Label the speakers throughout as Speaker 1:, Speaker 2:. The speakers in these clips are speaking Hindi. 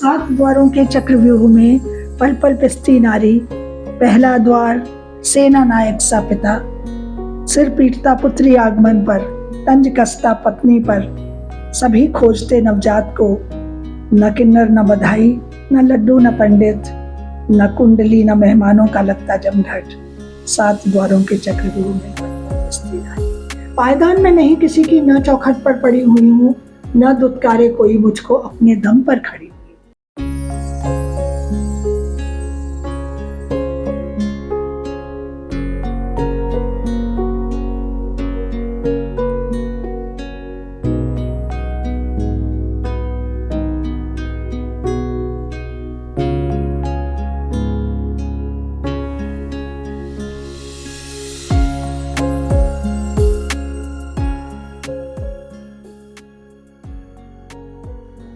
Speaker 1: सात द्वारों के चक्रव्यूह में पल पल पिसती नारी, पहला द्वार सेना नायक सा पिता, सिर पीटता पुत्री आगमन पर, तंज कसता पत्नी पर, सभी खोजते नवजात को, न किन्नर न बधाई न लड्डू न पंडित, न कुंडली न मेहमानों का लगता जमघट, सात द्वारों के चक्रव्यूह में पल पल पिसती नारी। पायदान में नहीं किसी की, न चौखट पर पड़ी हुई हूँ, न दुत्कारे कोई मुझको, अपने दम पर खड़ी।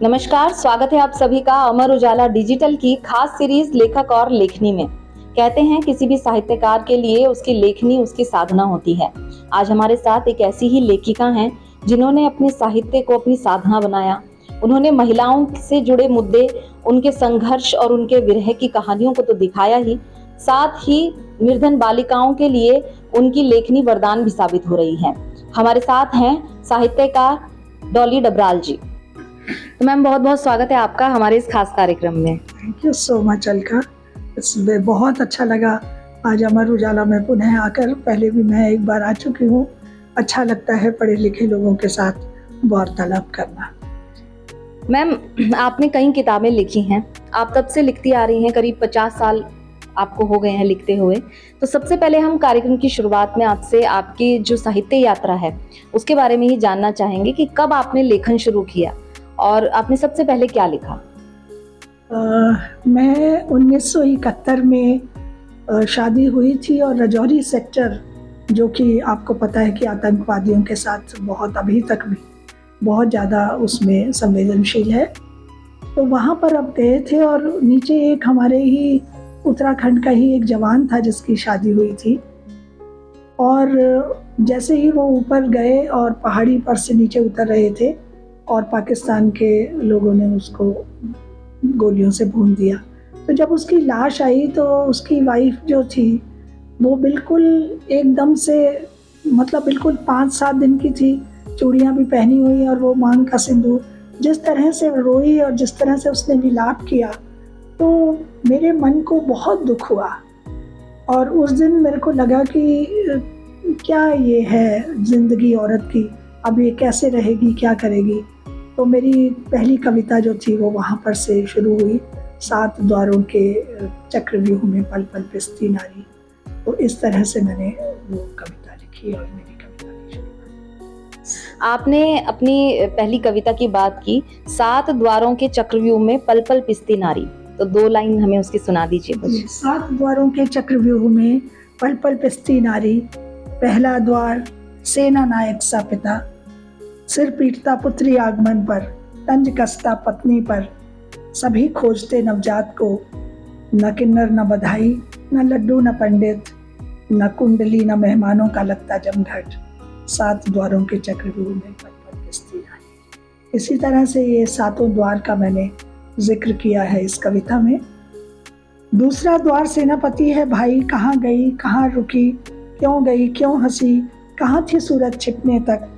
Speaker 2: नमस्कार, स्वागत है आप सभी का अमर उजाला डिजिटल की खास सीरीज लेखक और लेखनी में। कहते हैं किसी भी साहित्यकार के लिए उसकी लेखनी उसकी साधना होती है। आज हमारे साथ एक ऐसी ही लेखिका हैं जिन्होंने अपने साहित्य को अपनी साधना बनाया। उन्होंने महिलाओं से जुड़े मुद्दे, उनके संघर्ष और उनके विरह की कहानियों को तो दिखाया ही, साथ ही निर्धन बालिकाओं के लिए उनकी लेखनी वरदान भी साबित हो रही है। हमारे साथ हैं साहित्यकार डॉली डबराल जी। तो मैम, बहुत बहुत स्वागत है आपका हमारे इस खास कार्यक्रम में।
Speaker 1: Thank you so much Alka, इसमें बहुत अच्छा लगा आज अमर उजाला में पुनः आकर। पहले भी मैं एक बार आ चुकी हूँ। अच्छा लगता है पढ़े लिखे लोगों के साथ वार्तालाप करना।
Speaker 2: मैम, आपने कई किताबें लिखी हैं, आप तब से लिखती आ रही हैं, करीब 50 साल आपको हो गए हैं लिखते हुए। तो सबसे पहले हम कार्यक्रम की शुरुआत में आपसे आपकी जो साहित्य यात्रा है उसके बारे में ही जानना चाहेंगे कि कब आपने लेखन शुरू किया और आपने सबसे पहले क्या लिखा?
Speaker 1: मैं 1971 में शादी हुई थी और राजौरी सेक्टर, जो कि आपको पता है कि आतंकवादियों के साथ बहुत अभी तक भी बहुत ज़्यादा उसमें संवेदनशील है, तो वहाँ पर अब गए थे और नीचे एक हमारे ही उत्तराखंड का ही एक जवान था जिसकी शादी हुई थी। और जैसे ही वो ऊपर गए और पहाड़ी पर से नीचे उतर रहे थे और पाकिस्तान के लोगों ने उसको गोलियों से भून दिया, तो जब उसकी लाश आई तो उसकी वाइफ जो थी वो बिल्कुल एकदम से, मतलब बिल्कुल 5-7 दिन की थी, चूड़ियाँ भी पहनी हुई और वो मांग का सिंदूर, जिस तरह से रोई और जिस तरह से उसने विलाप किया, तो मेरे मन को बहुत दुख हुआ। और उस दिन मेरे को लगा कि क्या ये है ज़िंदगी औरत की, अब ये कैसे रहेगी, क्या करेगी। तो मेरी पहली कविता जो थी वो वहाँ पर से शुरू हुई, सात द्वारों के चक्रव्यूह में पल पल पिसती नारी। तो इस तरह से मैंने वो कविता लिखी और मेरी कविता की शुरुआत।
Speaker 2: आपने अपनी पहली कविता की बात की, सात द्वारों के चक्रव्यूह में पल पल पिसती नारी, तो 2 लाइन हमें उसकी सुना दीजिए।
Speaker 1: सात द्वारों के चक्रव्यूह में पल पल पिसती नारी, पहला द्वार सेना नायक सा पिता, सिर पीटता पुत्री आगमन पर, तंज कसता पत्नी पर, सभी खोजते नवजात को, न किन्नर न बधाई न लड्डू न पंडित, न कुंडली न मेहमानों का लगता जमघट, सात द्वारों के चक्रव्यूह में पल पल पिसती नारी। इसी तरह से ये सातों द्वार का मैंने जिक्र किया है इस कविता में। दूसरा द्वार सेनापति है भाई, कहाँ गई कहाँ रुकी, क्यों गई क्यों हंसी, कहाँ थी सूरज छिपने तक,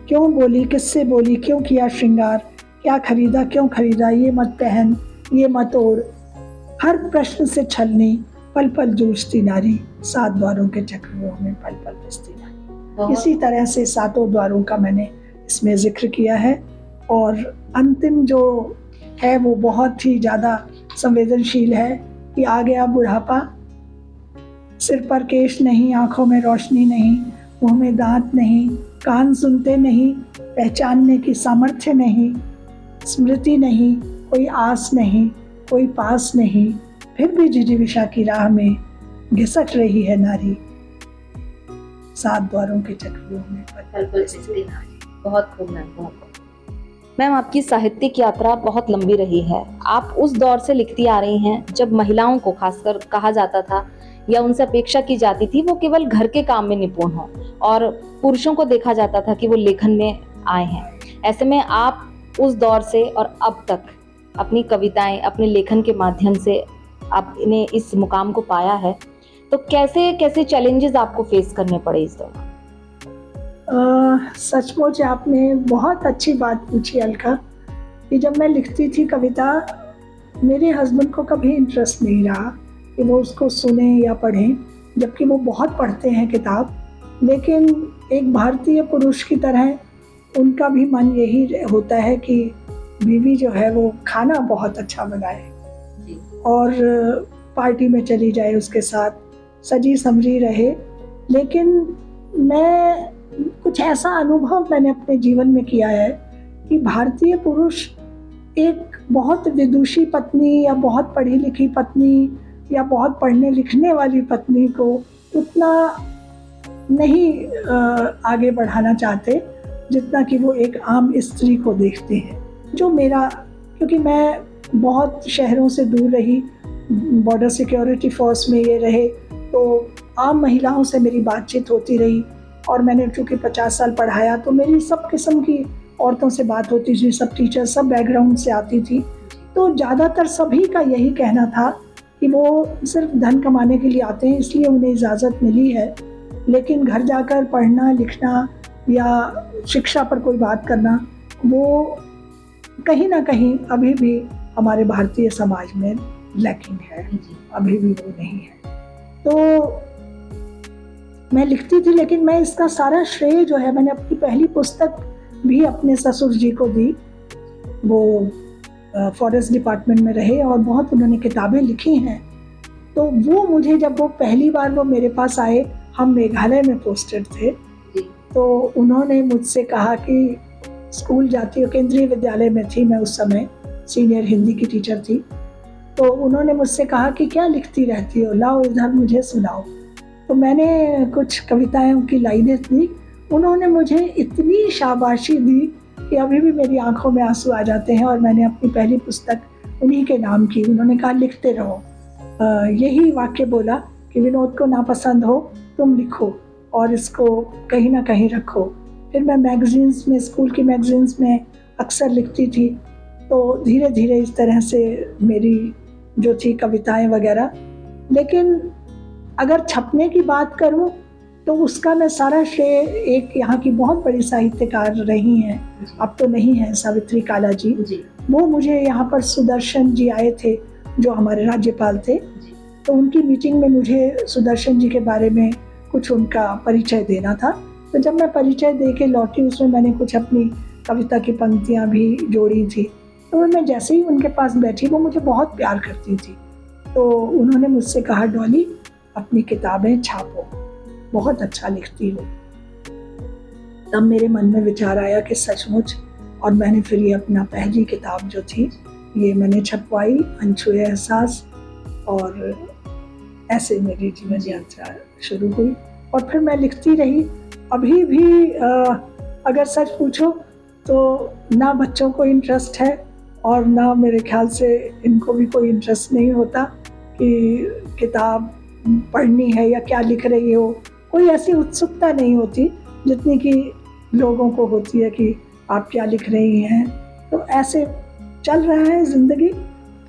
Speaker 1: क्यों बोली किससे बोली, क्यों किया श्रृंगार, क्या खरीदा क्यों खरीदा, ये मत पहन ये मत ओढ़, हर प्रश्न से छलनी, पल पल जूझती नारी, सात द्वारों के चक्रव्यूह में पल पल पिसती नारी। इसी तरह से सातों द्वारों का मैंने इसमें जिक्र किया है। और अंतिम जो है वो बहुत ही ज़्यादा संवेदनशील है कि आ गया बुढ़ापा, सिर पर केश नहीं, आंखों में रोशनी नहीं, मुंह में दांत नहीं, कान सुनते नहीं, पहचानने की सामर्थ्य नहीं, स्मृति नहीं, कोई आस नहीं, कोई पास नहीं, फिर भी जिजीविषा की राह में घिसट रही है नारी, सात द्वारों के चक्रव्यूह में पल पल पिसती नारी।
Speaker 2: बहुत खूब मैम, बहुत खूब। मैम, आपकी साहित्यिक यात्रा बहुत लंबी रही है। आप उस दौर से लिखती आ रही हैं जब महिलाओं को खासकर कहा जाता था या उनसे अपेक्षा की जाती थी वो केवल घर के काम में निपुण हो और पुरुषों को देखा जाता था कि वो लेखन में आए हैं। ऐसे में आप उस दौर से और अब तक अपनी कविताएं, अपने लेखन के माध्यम से आपने इस मुकाम को पाया है, तो कैसे कैसे चैलेंजेस आपको फेस करने पड़े इस दौरान?
Speaker 1: सचमुच आपने बहुत अच्छी बात पूछी अलका, कि जब मैं लिखती थी कविता, मेरे हस्बैंड को कभी इंटरेस्ट नहीं रहा कि वो उसको सुने या पढ़ें, जबकि वो बहुत पढ़ते हैं किताब। लेकिन एक भारतीय पुरुष की तरह उनका भी मन यही होता है कि बीवी जो है वो खाना बहुत अच्छा बनाए और पार्टी में चली जाए, उसके साथ सजी समझी रहे। लेकिन मैं कुछ ऐसा अनुभव मैंने अपने जीवन में किया है कि भारतीय पुरुष एक बहुत विदुषी पत्नी या बहुत पढ़ी लिखी पत्नी या बहुत पढ़ने लिखने वाली पत्नी को उतना नहीं आगे बढ़ाना चाहते जितना कि वो एक आम स्त्री को देखते हैं। जो मेरा, क्योंकि मैं बहुत शहरों से दूर रही, बॉर्डर सिक्योरिटी फोर्स में ये रहे, तो आम महिलाओं से मेरी बातचीत होती रही। और मैंने चूँकि 50 साल पढ़ाया, तो मेरी सब किस्म की औरतों से बात होती थी, सब टीचर, सब बैकग्राउंड से आती थी। तो ज़्यादातर सभी का यही कहना था कि वो सिर्फ धन कमाने के लिए आते हैं, इसलिए उन्हें इजाज़त मिली है, लेकिन घर जाकर पढ़ना लिखना या शिक्षा पर कोई बात करना, वो कहीं ना कहीं अभी भी हमारे भारतीय समाज में लैकिंग है, अभी भी वो नहीं है। तो मैं लिखती थी, लेकिन मैं इसका सारा श्रेय जो है, मैंने अपनी पहली पुस्तक भी अपने ससुर जी को दी। वो फॉरेस्ट डिपार्टमेंट में रहे और बहुत उन्होंने किताबें लिखी हैं। तो वो मुझे, जब वो पहली बार वो मेरे पास आए, हम मेघालय में पोस्टेड थे, तो उन्होंने मुझसे कहा कि स्कूल जाती हो, केंद्रीय विद्यालय में थी मैं उस समय, सीनियर हिंदी की टीचर थी। तो उन्होंने मुझसे कहा कि क्या लिखती रहती हो, लाओ इधर मुझे सुनाओ। तो मैंने कुछ कविताओं की लाइनें दी। उन्होंने मुझे इतनी शाबाशी दी कि अभी भी मेरी आंखों में आंसू आ जाते हैं। और मैंने अपनी पहली पुस्तक उन्हीं के नाम की, उन्होंने कहा लिखते रहो। यही वाक्य बोला कि विनोद को नापसंद हो तुम लिखो और इसको कहीं ना कहीं रखो। फिर मैं मैगजीन्स में, स्कूल की मैगजीन्स में अक्सर लिखती थी। तो धीरे धीरे इस तरह से मेरी जो थी कविताएं वगैरह। लेकिन अगर छपने की बात करूं तो उसका मैं सारा श्रेय एक यहाँ की बहुत बड़ी साहित्यकार रही हैं, अब तो नहीं है, सावित्री काला जी। वो मुझे यहाँ पर सुदर्शन जी आए थे जो हमारे राज्यपाल थे, तो उनकी मीटिंग में मुझे सुदर्शन जी के बारे में कुछ उनका परिचय देना था। तो जब मैं परिचय दे के लौटी, उसमें मैंने कुछ अपनी कविता की पंक्तियाँ भी जोड़ी थी। तो मैं जैसे ही उनके पास बैठी, वो मुझे बहुत प्यार करती थी। तो उन्होंने मुझसे कहा, डॉली अपनी किताबें छापो, बहुत अच्छा लिखती हो। तब मेरे मन में विचार आया कि सचमुच, और मैंने फिर ये अपना पहली किताब जो थी ये मैंने छपवाई, अनछुए एहसास, और ऐसे मेरी जीवन यात्रा शुरू हुई। और फिर मैं लिखती रही। अभी भी अगर सच पूछो तो ना बच्चों को इंटरेस्ट है और ना मेरे ख्याल से इनको भी कोई इंटरेस्ट नहीं होता कि किताब पढ़नी है या क्या लिख रही हो। कोई ऐसी उत्सुकता नहीं होती जितनी कि लोगों को होती है कि आप क्या लिख रही हैं। तो ऐसे चल रहा है ज़िंदगी।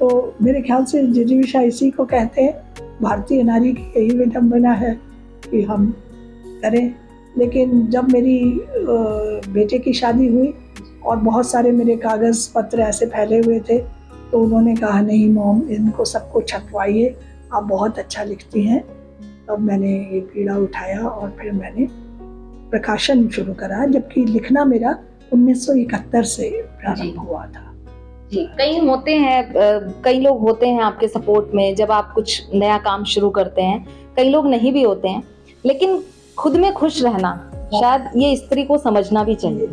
Speaker 1: तो मेरे ख्याल से जिजीविषा इसी को कहते हैं, भारतीय नारी की यही विडंबना है कि हम करें। लेकिन जब मेरी बेटे की शादी हुई और बहुत सारे मेरे कागज़ पत्र ऐसे फैले हुए थे, तो उन्होंने कहा, नहीं मॉम, इनको सबको छपवाइए, आप बहुत अच्छा लिखती हैं। तब मैंने ये पीड़ा उठाया और फिर मैंने प्रकाशन शुरू करा, जबकि लिखना मेरा 1971 से प्रारंभ हुआ था।
Speaker 2: जी, कई लोग होते हैं आपके सपोर्ट में जब आप कुछ नया काम शुरू करते हैं, कई लोग नहीं भी होते हैं, लेकिन खुद में खुश रहना शायद ये स्त्री को समझना भी चाहिए।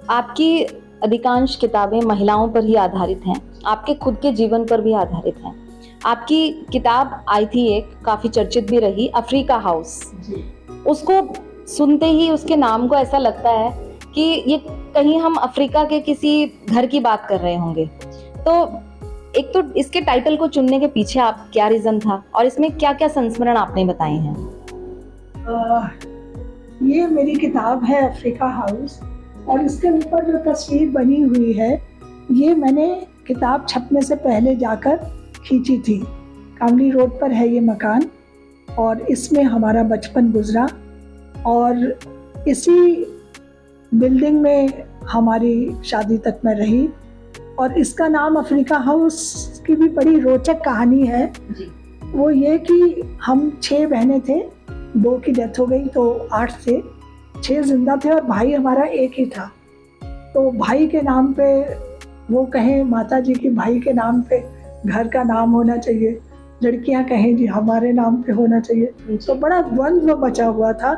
Speaker 2: आपकी अधिकांश किताबें महिलाओं पर ही आधारित हैं, आपके खुद के जीवन पर भी आधारित हैं। आपकी किताब आई थी एक, काफी चर्चित भी रही, अफ्रीका हाउस। उसको सुनते ही उसके नाम को ऐसा लगता है कि ये कहीं हम अफ्रीका के किसी घर की बात कर रहे होंगे। तो एक तो इसके टाइटल को चुनने के पीछे आप क्या रीजन था और इसमें क्या क्या संस्मरण आपने बताए हैं?
Speaker 1: ये मेरी किताब है अफ्रीका हाउस, और इसके ऊपर जो तस्वीर बनी हुई है ये मैंने किताब छपने से पहले जाकर खींची थी। कामली रोड पर है ये मकान और इसमें हमारा बचपन गुजरा और इसी बिल्डिंग में हमारी शादी तक मैं रही। और इसका नाम अफ्रीका हाउस की भी बड़ी रोचक कहानी है
Speaker 2: जी।
Speaker 1: वो ये कि हम 6 बहनें थे, 2 की डेथ हो गई तो 8 थे, 6 जिंदा थे और भाई हमारा एक ही था। तो भाई के नाम पे वो कहें माता जी की भाई के नाम पे घर का नाम होना चाहिए, लड़कियां कहें जी हमारे नाम पे होना चाहिए। तो बड़ा द्वंद्व बचा हुआ था।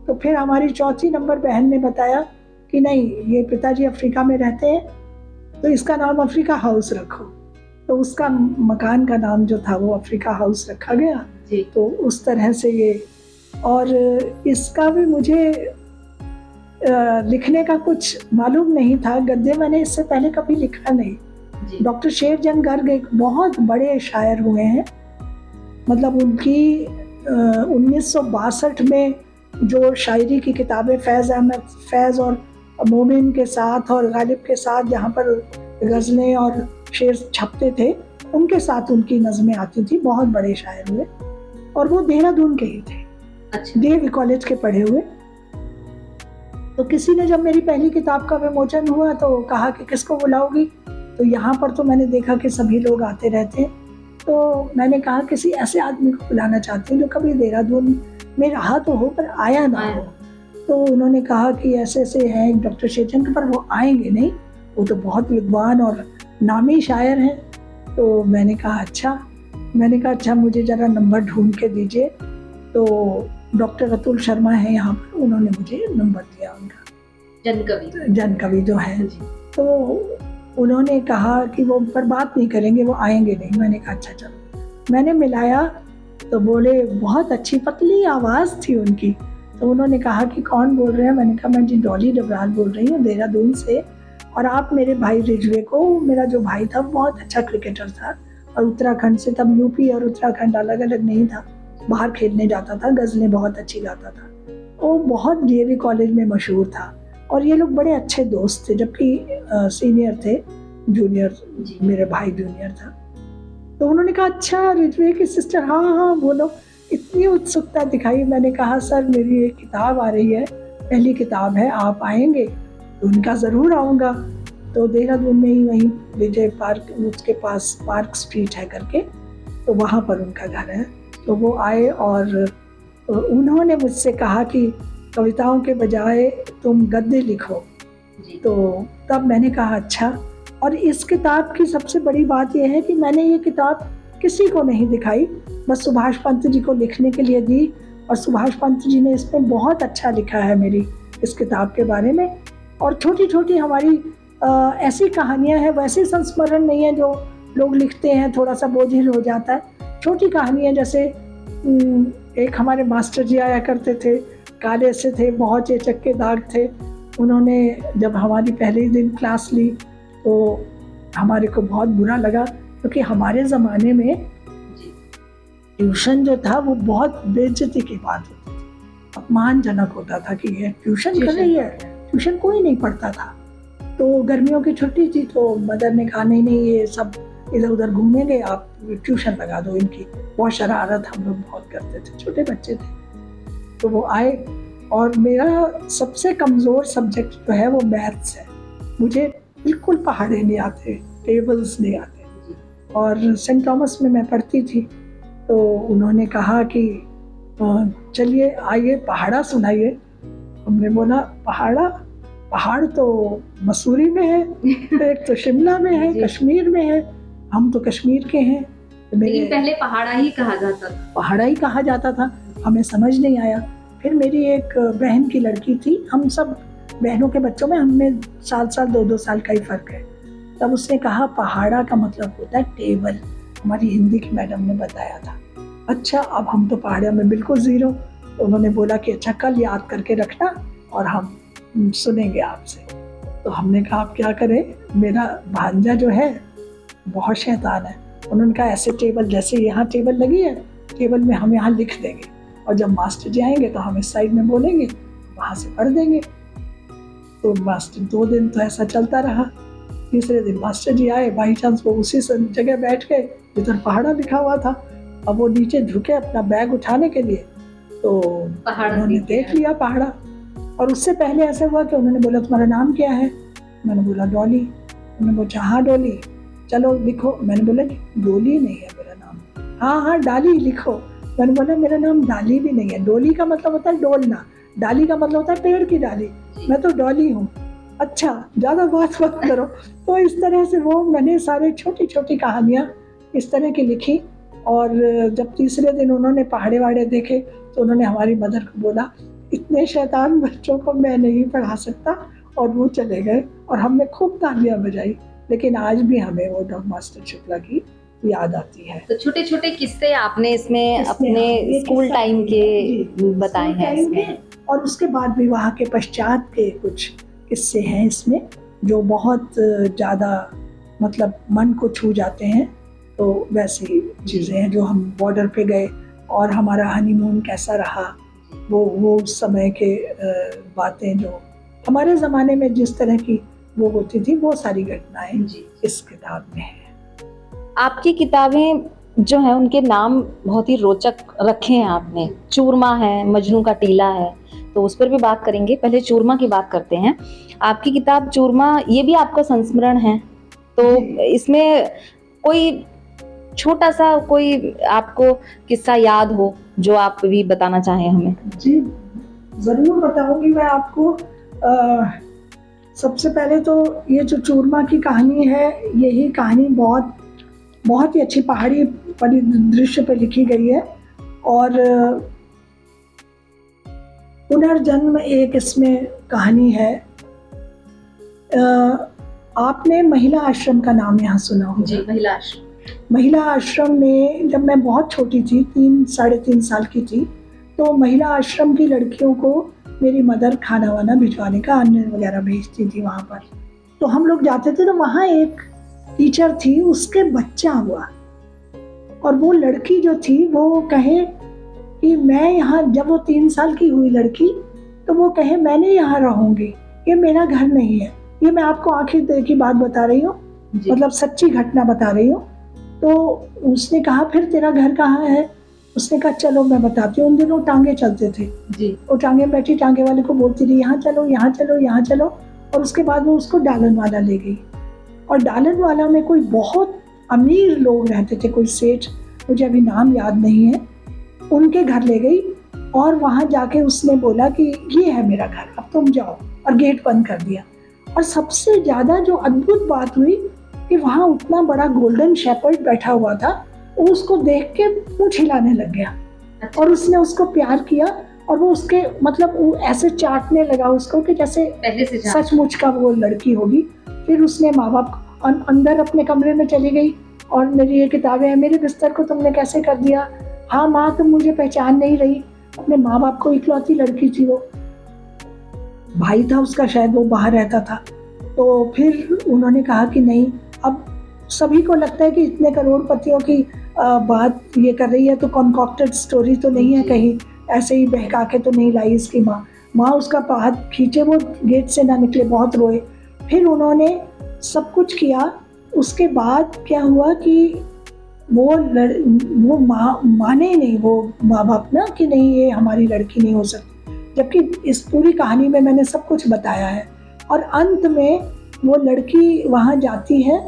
Speaker 1: तो फिर हमारी चौथी नंबर बहन ने बताया कि नहीं, ये पिताजी अफ्रीका में रहते हैं तो इसका नाम अफ्रीका हाउस रखो। तो उसका मकान का नाम जो था वो अफ्रीका हाउस रखा गया
Speaker 2: जी।
Speaker 1: तो उस तरह से ये। और इसका भी मुझे लिखने का कुछ मालूम नहीं था, गद्य मैंने इससे पहले कभी लिखा नहीं। डॉक्टर शेरजंग गर्ग एक बहुत बड़े शायर हुए हैं, मतलब उनकी 1962 में जो शायरी की किताबें फैज़ और मोमिन के साथ और गालिब के साथ जहाँ पर गज़लें और शेर छपते थे उनके साथ उनकी नज़में आती थी। बहुत बड़े शायर हुए और वो देहरादून के ही थे।
Speaker 2: अच्छा।
Speaker 1: देव कॉलेज के पढ़े हुए। तो किसी ने जब मेरी पहली किताब का विमोचन हुआ तो कहा कि किसको बुलाओगी, तो यहाँ पर तो मैंने देखा कि सभी लोग आते रहते हैं। तो मैंने कहा किसी ऐसे आदमी को बुलाना चाहती हूँ जो कभी देहरादून में रहा तो हो पर आया ना हो। तो उन्होंने कहा कि ऐसे ऐसे हैं डॉक्टर शेरजंग, पर वो आएंगे नहीं, वो तो बहुत विद्वान और नामी शायर हैं। तो मैंने कहा अच्छा, मुझे ज़रा नंबर ढूंढ के दीजिए। तो डॉक्टर अतुल शर्मा है यहाँ पर, उन्होंने मुझे नंबर दिया उनका, जनकवि जो है। तो उन्होंने कहा कि वो पर बात नहीं करेंगे, वो आएंगे नहीं। मैंने कहा अच्छा चलो। मैंने मिलाया तो बोले, बहुत अच्छी पतली आवाज़ थी उनकी। तो उन्होंने कहा कि कौन बोल रहे हैं? मैंने कहा मैं जी डॉली डबराल बोल रही हूँ देहरादून से, और आप मेरे भाई रिजवे को, मेरा जो भाई था बहुत अच्छा क्रिकेटर था और उत्तराखंड से, तब यूपी और उत्तराखंड अलग अलग नहीं था, बाहर खेलने जाता था, गज़लें बहुत अच्छी गाता था, वो बहुत डीएवी कॉलेज में मशहूर था और ये लोग बड़े अच्छे दोस्त थे, जबकि सीनियर थे, जूनियर मेरे भाई जूनियर था। तो उन्होंने कहा अच्छा रिजवे की सिस्टर, हाँ बोलो। इतनी उत्सुकता दिखाई। मैंने कहा सर मेरी एक किताब आ रही है, पहली किताब है, आप आएंगे? तो उनका ज़रूर आऊँगा। तो देहरादून में ही वहीं विजय पार्क, उसके पास पार्क स्ट्रीट है करके, तो वहाँ पर उनका घर है। तो वो आए और उन्होंने मुझसे कहा कि कविताओं के बजाय तुम गद्य लिखो। तो तब मैंने कहा अच्छा। और इस किताब की सबसे बड़ी बात यह है कि मैंने ये किताब किसी को नहीं दिखाई, बस सुभाष पंत जी को लिखने के लिए दी, और सुभाष पंत जी ने इसमें बहुत अच्छा लिखा है मेरी इस किताब के बारे में। और छोटी छोटी हमारी ऐसी कहानियां हैं, वैसे संस्मरण नहीं है जो लोग लिखते हैं थोड़ा सा बोझिल हो जाता है। छोटी कहानियां, जैसे एक हमारे मास्टर जी आया करते थे, काले से थे, बहुत चेचक के दाग थे। उन्होंने जब हमारी पहले ही दिन क्लास ली तो हमारे को बहुत बुरा लगा, क्योंकि हमारे ज़माने में ट्यूशन जो था वो बहुत बेइज्जती की बात होती थी, अपमानजनक होता था कि ये ट्यूशन कर रही है। ट्यूशन कोई नहीं पढ़ता था। तो गर्मियों की छुट्टी थी तो मदर ने कहा नहीं ये सब इधर उधर घूमेंगे, आप ट्यूशन लगा दो इनकी। बहुत शरारत हम लोग बहुत करते थे, छोटे बच्चे थे। तो वो आए और मेरा सबसे कमज़ोर सब्जेक्ट जो है वो मैथ्स है। मुझे बिल्कुल पहाड़े नहीं आते, टेबल्स नहीं आते। और सेंट थॉमस में मैं पढ़ती थी। तो उन्होंने कहा कि चलिए आइए पहाड़ा सुनाइए। हमने बोला पहाड़ तो मसूरी में है, एक तो शिमला में है, कश्मीर में है, हम तो कश्मीर के हैं।
Speaker 2: लेकिन पहले पहाड़ा ही कहा जाता था,
Speaker 1: हमें समझ नहीं आया। फिर मेरी एक बहन की लड़की थी, हम सब बहनों के बच्चों में हमें साल 2-2 साल का ही फर्क है। तब उसने कहा पहाड़ा का मतलब होता है टेबल, हमारी हिंदी की मैडम ने बताया था। अच्छा, अब हम तो पहाड़ा में बिल्कुल ज़ीरो। तो उन्होंने बोला कि अच्छा कल याद करके रखना और हम सुनेंगे आपसे। तो हमने कहा आप क्या करें, मेरा भांजा जो है बहुत शैतान है। उन्होंने कहा ऐसे टेबल, जैसे यहाँ टेबल लगी है, टेबल में हम यहाँ लिख देंगे और जब मास्टर जी आएंगे तो हम इस साइड में बोलेंगे, वहाँ से पढ़ देंगे। तो मास्टर 2 दिन तो ऐसा चलता रहा। तीसरे दिन मास्टर जी आए, बाई चांस वो उसी जगह बैठ गए जिधर पहाड़ा लिखा हुआ था। अब वो नीचे झुके अपना बैग उठाने के लिए, तो उन्होंने देख लिया पहाड़ा। और उससे पहले ऐसा हुआ कि उन्होंने बोला तुम्हारा नाम क्या है? मैंने बोला डॉली। उन्होंने बोला हाँ डॉली, चलो लिखो। मैंने बोला डोली नहीं है मेरा नाम। हाँ हाँ डाली लिखो। मैंने बोला मेरा नाम डाली भी नहीं है, डोली का मतलब होता है डोलना, डाली का मतलब होता है पेड़ की डाली, मैं तो डॉली हूँ। अच्छा ज़्यादा बात मत करो। तो इस तरह से वो मैंने सारे छोटी छोटी कहानियाँ इस तरह की लिखी। और जब तीसरे दिन उन्होंने पहाड़े वहाड़े देखे तो उन्होंने हमारी मदर को बोला इतने शैतान बच्चों को मैं नहीं पढ़ा सकता, और वो चले गए और हमने खूब तालियां बजाई। लेकिन आज भी हमें वो डॉग मास्टर शुक्ला की याद आती है।
Speaker 2: तो छोटे छोटे किस्से आपने इसमें अपने स्कूल टाइम के बताए हैं इसमें,
Speaker 1: और उसके बाद भी वहाँ के पश्चात के कुछ किस्से हैं इसमें जो बहुत ज़्यादा मतलब मन को छू जाते हैं। तो वैसी चीज़ें हैं जो हम बॉर्डर पे गए और हमारा हनीमून कैसा रहा, वो उस समय के बातें जो हमारे ज़माने में जिस तरह की वो होती थी, वो सारी घटनाएं इस किताब में है।
Speaker 2: आपकी किताबें जो हैं उनके नाम बहुत ही रोचक रखे हैं आपने। चूरमा है, मजनू का टीला है, तो उस पर भी बात करेंगे। पहले चूरमा की बात करते हैं। आपकी किताब चूरमा ये भी आपका संस्मरण है, तो इसमें कोई छोटा सा कोई आपको किस्सा याद हो जो आप भी बताना चाहें हमें?
Speaker 1: जी ज़रूर बताऊंगी मैं आपको। सबसे पहले तो ये जो चूरमा की कहानी है, यही कहानी बहुत बहुत ही अच्छी पहाड़ी परिदृश्य पे लिखी गई है। और पुनर्जन्म एक इसमें कहानी है। आपने महिला आश्रम का नाम यहाँ सुना होगा?
Speaker 2: जी,
Speaker 1: महिला आश्रम में जब मैं बहुत छोटी थी, 3-3.5 साल की थी, तो महिला आश्रम की लड़कियों को मेरी मदर खाना वाना भिजवाने का, अन्न वगैरह भेजती थी वहाँ पर। तो हम लोग जाते थे, तो वहाँ एक टीचर थी, उसके बच्चा हुआ, और वो लड़की जो थी वो कहे कि मैं यहाँ, जब वो 3 साल की हुई लड़की, तो वो कहे मैंने यहाँ रहूँगी, ये मेरा घर नहीं है। ये मैं आपको आखिर की बात बता रही हूँ, मतलब सच्ची घटना बता रही हूँ। तो उसने कहा फिर तेरा घर कहाँ है? उसने कहा चलो मैं बताती हूँ। उन दिनों टांगे चलते थे जी। वो टांगे बैठी टांगे वाले को बोलती रही यहाँ चलो यहाँ चलो यहाँ चलो, और उसके बाद वो उसको डालन वाला ले गई। और डालन वाला में कोई बहुत अमीर लोग रहते थे, कोई सेठ, मुझे अभी नाम याद नहीं है, उनके घर ले गई। और वहाँ जाके उसने बोला कि ये है मेरा घर, अब तुम जाओ, और गेट बंद कर दिया। और सबसे ज़्यादा जो अद्भुत बात हुई कि वहाँ उतना बड़ा गोल्डन शेपर्ड बैठा हुआ था, वो उसको देख के पूंछ हिलाने लग गया। अच्छा। और उसने उसको प्यार किया, और वो उसके मतलब वो ऐसे चाटने लगा उसको कि जैसे पहले से सचमुच का वो लड़की होगी। फिर उसने माँ बाप अंदर अपने कमरे में चली गई, और मेरी ये किताबें हैं, मेरे बिस्तर को तुमने कैसे कर दिया? हाँ माँ, तुम मुझे पहचान नहीं रही। अपने माँ बाप को इकलौती लड़की थी, वो भाई था उसका शायद, वो बाहर रहता था। तो फिर उन्होंने कहा कि नहीं, अब सभी को लगता है कि इतने करोड़पतियों की बात ये कर रही है, तो कॉन्कॉक्टेड स्टोरी तो नहीं है, कहीं ऐसे ही बहका के तो नहीं लाई इसकी माँ उसका हाथ खींचे, वो गेट से ना निकले, बहुत रोए। फिर उन्होंने सब कुछ किया। उसके बाद क्या हुआ कि वो माने ही नहीं, वो माँ बाप ना, कि नहीं ये हमारी लड़की नहीं हो सकती, जबकि इस पूरी कहानी में मैंने सब कुछ बताया है। और अंत में वो लड़की वहाँ जाती है,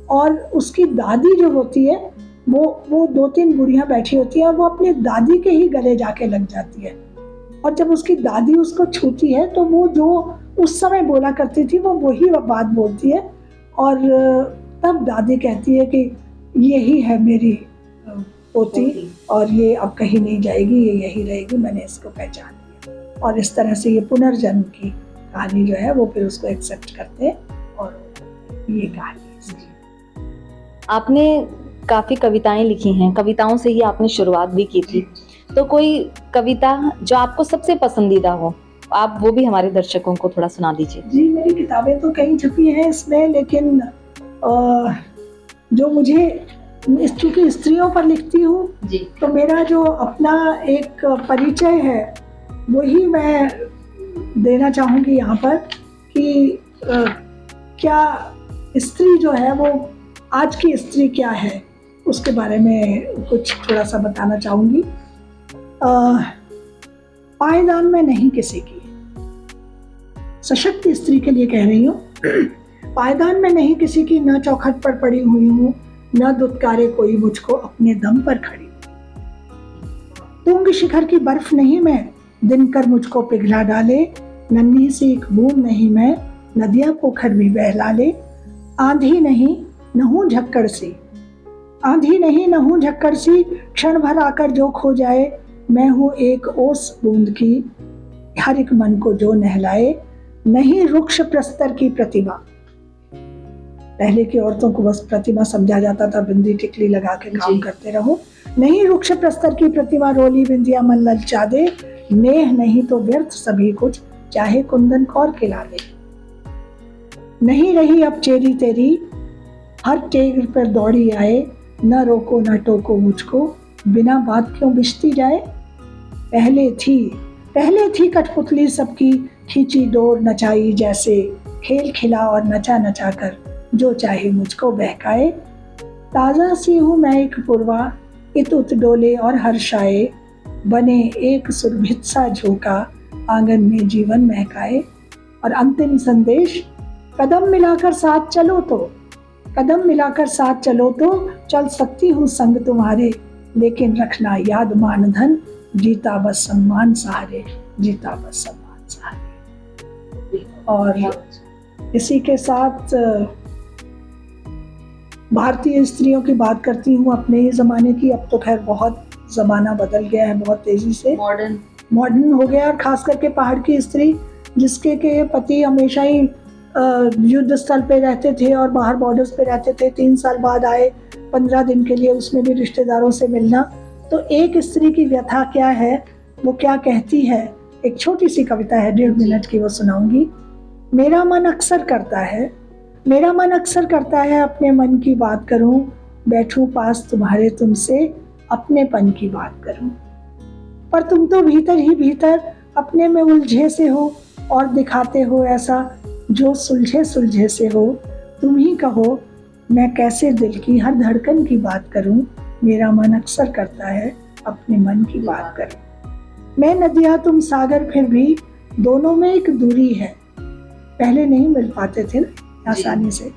Speaker 1: और उसकी दादी जो होती है, वो 2-3 बुढ़ियाँ बैठी होती हैं, और वो अपने दादी के ही गले जाके लग जाती है। और जब उसकी दादी उसको छूती है, तो वो जो उस समय बोला करती थी, वो वही बात बोलती है। और तब दादी कहती है कि यही है मेरी पोती, और ये अब कहीं नहीं जाएगी, ये यही रहेगी, मैंने इसको पहचान लिया। और इस तरह से ये पुनर्जन्म की कहानी जो है वो फिर उसको एक्सेप्ट करते हैं, और ये कहानी।
Speaker 2: आपने काफी कविताएं लिखी हैं, कविताओं से ही आपने शुरुआत भी की थी, तो कोई कविता जो आपको सबसे पसंदीदा हो, आप वो भी हमारे दर्शकों को थोड़ा सुना दीजिए।
Speaker 1: जी, मेरी किताबें तो कई छपी हैं इसमें, लेकिन जो मुझे, चूंकि स्त्रियों पर लिखती हूँ, तो मेरा जो अपना एक परिचय है वही मैं देना चाहूँगी यहाँ पर, कि क्या स्त्री जो है वो आज की स्त्री क्या है उसके बारे में कुछ थोड़ा सा बताना चाहूँगी। पायदान में नहीं किसी की, सशक्त स्त्री के लिए कह रही हूँ। पायदान में नहीं किसी की, न चौखट पर पड़ी हुई हूँ, न दुत्कारे कोई मुझको अपने दम पर खड़ी। तुंग शिखर की बर्फ नहीं मैं, दिनकर मुझको पिघला डाले। नन्ही सी एक बूंद नहीं मैं, नदियां पोखर भी बहला ले। आंधी नहीं न हूं झक्कड़ सी, आंधी नहीं न हूं झक्कड़ सी, क्षण भर आकर जो खो जाए। मैं हूं एक ओस बूंद की, हर एक मन को जो नहलाए। नहीं रुक्ष प्रस्तर की प्रतिमा, पहले की औरतों को बस प्रतिमा समझा जाता था, बिंदी टिकली लगा के काम करते रहो। नहीं रुक्ष प्रस्तर की प्रतिमा, रोली बिंदिया मन ललचा दे। नेह नहीं तो व्यर्थ सभी कुछ, चाहे कुंदन कौर खिला दे। नहीं रही अब चेरी तेरी, हर टेर पर दौड़ी आए। न रोको न टोको मुझको, बिना बात क्यों बिछती जाए। पहले थी कठपुतली सबकी, खींची डोर नचाई जैसे। खेल खिला और नचा नचा कर, जो चाहे मुझको बहकाए। ताजा सी हूँ मैं एक पुरवा, इत उत डोले और हर्षाए। बने एक सुरभित सा झोंका, आंगन में जीवन महकाए। और अंतिम संदेश, कदम मिलाकर साथ चलो तो, कदम मिलाकर साथ चलो तो, चल सकती हूँ संग तुम्हारे। लेकिन रखना याद मानधन, जीता बस सम्मान सहारे, जीता बस सम्मान सहारे। और इसी के साथ भारतीय स्त्रियों की बात करती हूँ अपने ही ज़माने की। अब तो खैर बहुत ज़माना बदल गया है, बहुत तेज़ी से मॉडर्न हो गया। और ख़ास करके पहाड़ की स्त्री जिसके के पति हमेशा ही युद्ध स्थल पे रहते थे और बाहर बॉर्डर्स पे रहते थे, 3 साल बाद आए 15 दिन के लिए, उसमें भी रिश्तेदारों से मिलना। तो एक स्त्री की व्यथा क्या है, वो क्या कहती है, एक छोटी सी कविता है 1.5 मिनट की, वो सुनाऊंगी। मेरा मन अक्सर करता है, मेरा मन अक्सर करता है, अपने मन की बात करूं। बैठूं पास तुम्हारे, तुमसे अपनेपन की बात करूं। पर तुम तो भीतर ही भीतर अपने में उलझे से हो, और दिखाते हो ऐसा जो सुलझे सुलझे से हो। तुम ही कहो मैं कैसे दिल की हर धड़कन की बात करूं। मेरा मन अक्सर करता है, अपने मन की बात करूं। मैं नदिया तुम सागर, फिर भी दोनों में एक दूरी है। पहले नहीं मिल पाते थे ना आसानी से।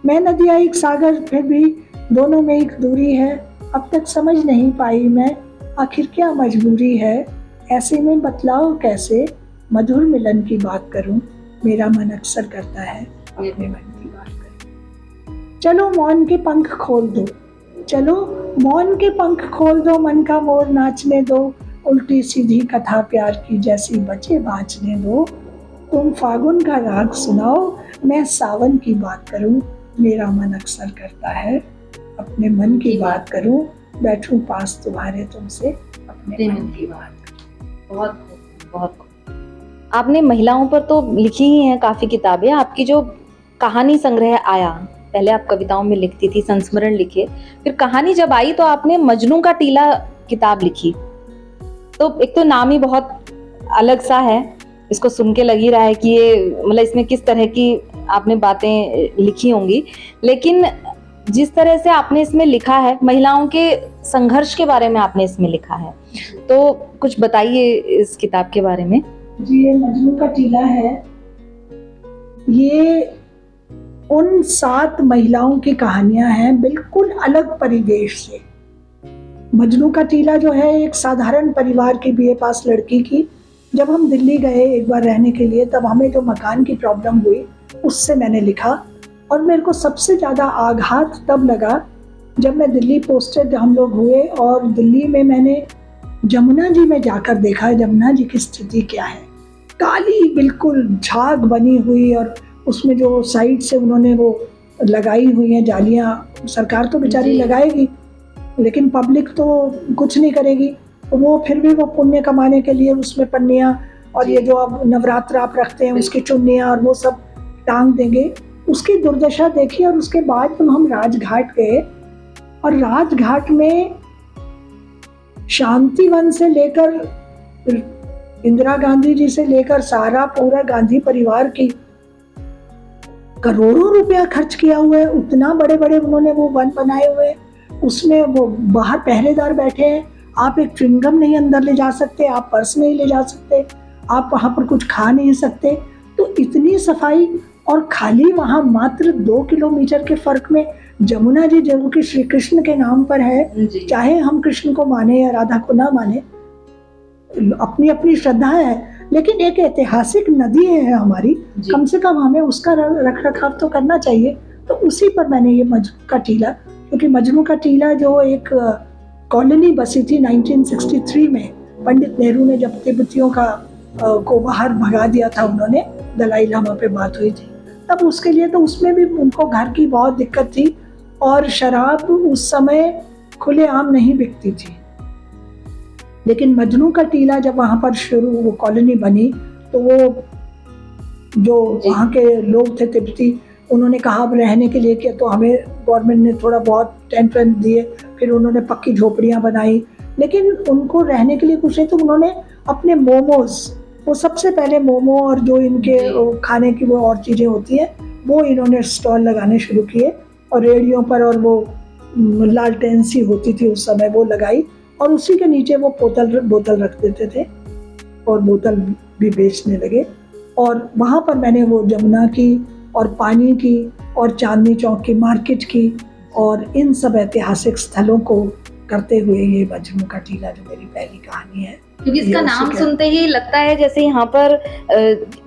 Speaker 1: मैं नदिया एक सागर, फिर भी दोनों में एक दूरी है। अब तक समझ नहीं पाई मैं, आखिर क्या मजबूरी है। ऐसे में बतलाओ कैसे, मधुर मिलन की बात करूं। मेरा मन अक्सर करता है, अपने मन की बात करूं। चलो मौन के पंख खोल दो, चलो मौन के पंख खोल दो, मन का मोर नाचने दो। उल्टी सीधी कथा प्यार की जैसी बचे बाँचने दो। तुम फागुन का राग सुनाओ, मैं सावन की बात करूं। मेरा मन अक्सर करता है, अपने मन की बात करूं। बैठूं पास तुम्हारे, तुमसे अपने मन की बात।
Speaker 2: बहुत बहुत आपने महिलाओं पर तो लिखी ही हैं काफी किताबें। आपकी जो कहानी संग्रह आया, पहले आप कविताओं में लिखती थी, संस्मरण लिखे, फिर कहानी जब आई तो आपने मजनू का टीला किताब लिखी। तो एक तो नाम ही बहुत अलग सा है, इसको सुन के लग ही रहा है कि ये मतलब इसमें किस तरह की आपने बातें लिखी होंगी। लेकिन जिस तरह से आपने इसमें लिखा है, महिलाओं के संघर्ष के बारे में आपने इसमें लिखा है, तो कुछ बताइए इस किताब के बारे में।
Speaker 1: जी, ये मजनू का टीला है। ये उन 7 महिलाओं की कहानियां हैं, बिल्कुल अलग परिवेश से। मजनू का टीला जो है एक साधारण परिवार की बीए पास लड़की की। जब हम दिल्ली गए एक बार रहने के लिए, तब हमें जो मकान की प्रॉब्लम हुई उससे मैंने लिखा। और मेरे को सबसे ज़्यादा आघात तब लगा जब मैं दिल्ली पोस्टेड हम लोग हुए, और दिल्ली में मैंने जमुना जी में जाकर देखा जमुना जी की स्थिति क्या है। काली बिल्कुल झाग बनी हुई, और उसमें जो साइड से उन्होंने वो लगाई हुई हैं जालियाँ। सरकार तो बेचारी लगाएगी, लेकिन पब्लिक तो कुछ नहीं करेगी। वो फिर भी वो पुण्य कमाने के लिए उसमें पन्नियाँ और ये जो अब नवरात्र आप रखते हैं उसकी चुन्नियाँ और वो सब टांग देंगे। उसकी दुर्दशा देखी। और उसके बाद जब हम राजघाट गए, और राजघाट में शांतिवन से लेकर इंदिरा गांधी जी से लेकर सारा पूरा गांधी परिवार की करोड़ों रुपया खर्च किया हुआ है, उतना बड़े बड़े उन्होंने वो वन बनाए हुए हैं, उसमें वो बाहर पहरेदार बैठे हैं, आप एक च्युइंगम नहीं अंदर ले जा सकते, आप पर्स नहीं ले जा सकते, आप वहाँ पर कुछ खा नहीं सकते। तो इतनी सफाई, और खाली वहाँ मात्र 2 किलोमीटर के फर्क में जमुना जी, जो कि श्री कृष्ण के नाम पर है, चाहे हम कृष्ण को माने या राधा को ना माने, अपनी अपनी श्रद्धा है, लेकिन एक ऐतिहासिक नदी है हमारी, कम से कम हमें उसका रख रखाव तो करना चाहिए। तो उसी पर मैंने ये मजनू का टीला, क्योंकि मजनू का टीला जो एक कॉलोनी बसी थी 1963 में, पंडित नेहरू ने जब तिब्बतियों को बाहर भगा दिया था, उन्होंने दलाई लामा पे बात हुई थी तब, उसके लिए तो उसमें भी उनको घर की बहुत दिक्कत थी, और शराब उस समय खुलेआम नहीं बिकती थी। लेकिन मजनू का टीला जब वहाँ पर शुरू वो कॉलोनी बनी, तो वो जो वहाँ के लोग थे तिब्बती, उन्होंने कहा अब रहने के लिए क्या, तो हमें गवर्नमेंट ने थोड़ा बहुत टेंट वेंट दिए, फिर उन्होंने पक्की झोपड़ियाँ बनाई, लेकिन उनको रहने के लिए कुछ नहीं, तो उन्होंने अपने मोमोज, वो सबसे पहले मोमो और जो इनके खाने की वो और चीज़ें होती हैं, वो इन्होंने स्टॉल लगाने शुरू किए, और रेडियो पर, और वो लालटेन सी होती थी उस समय, वो लगाई, और उसी के नीचे वो बोतल रख देते थे और बोतल भी बेचने लगे। और वहाँ पर मैंने वो जमुना की और पानी की और चांदनी चौक की मार्केट की और इन सब ऐतिहासिक स्थलों को करते हुए ये मजनू का टीला जो मेरी पहली कहानी है।
Speaker 2: क्योंकि इसका नाम सुनते ही लगता है जैसे यहाँ पर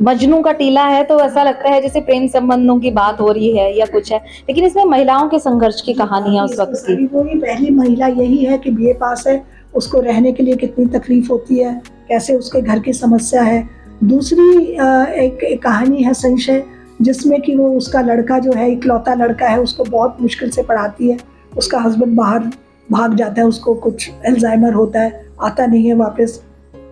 Speaker 2: मजनू का टीला है, तो ऐसा लगता है जैसे प्रेम संबंधों की बात हो रही है या कुछ है, लेकिन इसमें महिलाओं के संघर्ष की कहानी है उस वक्त की।
Speaker 1: वही पहली महिला यही है कि बीए पास है, उसको रहने के लिए कितनी तकलीफ होती है, कैसे उसके घर की समस्या है। दूसरी एक कहानी है संशय, जिसमें कि वो उसका लड़का जो है, इकलौता लड़का है, उसको बहुत मुश्किल से पढ़ाती है, उसका हस्बैंड बाहर भाग जाता है, उसको कुछ अल्जाइमर होता है, आता नहीं है वापस,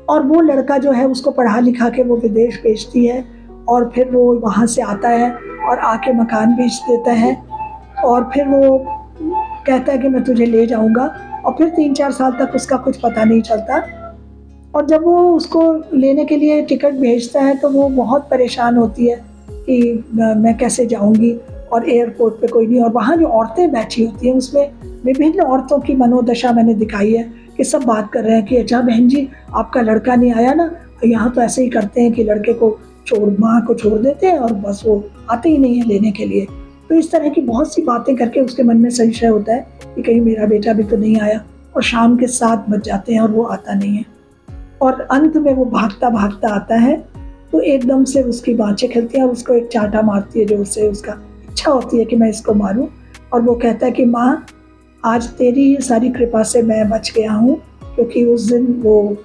Speaker 1: और वो लड़का जो है उसको पढ़ा लिखा के वो विदेश भेजती है, और फिर वो वहाँ से आता है और आके मकान बेच देता है, और फिर वो कहता है कि मैं तुझे ले जाऊँगा, और फिर 3-4 साल तक उसका कुछ पता नहीं चलता। और जब वो उसको लेने के लिए टिकट भेजता है तो वो बहुत परेशान होती है कि मैं कैसे जाऊँगी, और एयरपोर्ट पे कोई नहीं, और वहाँ जो औरतें बैठी होती हैं उसमें विभिन्न औरतों की मनोदशा मैंने दिखाई है कि सब बात कर रहे हैं कि अच्छा बहन जी आपका लड़का नहीं आया ना, यहाँ तो ऐसे ही करते हैं कि लड़के को माँ को छोड़ देते हैं और बस वो आते ही नहीं है लेने के लिए। तो इस तरह की बहुत सी बातें करके उसके मन में संशय होता है कि कहीं मेरा बेटा भी तो नहीं आया, और शाम के 7 बज जाते हैं और वो आता नहीं है, और अंत में वो भागता भागता आता है, तो एकदम से उसकी बाँछें खिलती हैं और उसको एक चांटा मारती है, जो उससे उसका इच्छा होती है कि मैं इसको मारूं, और वो कहता है कि माँ आज तेरी ही सारी कृपा से मैं बच गया हूँ, क्योंकि उस दिन वो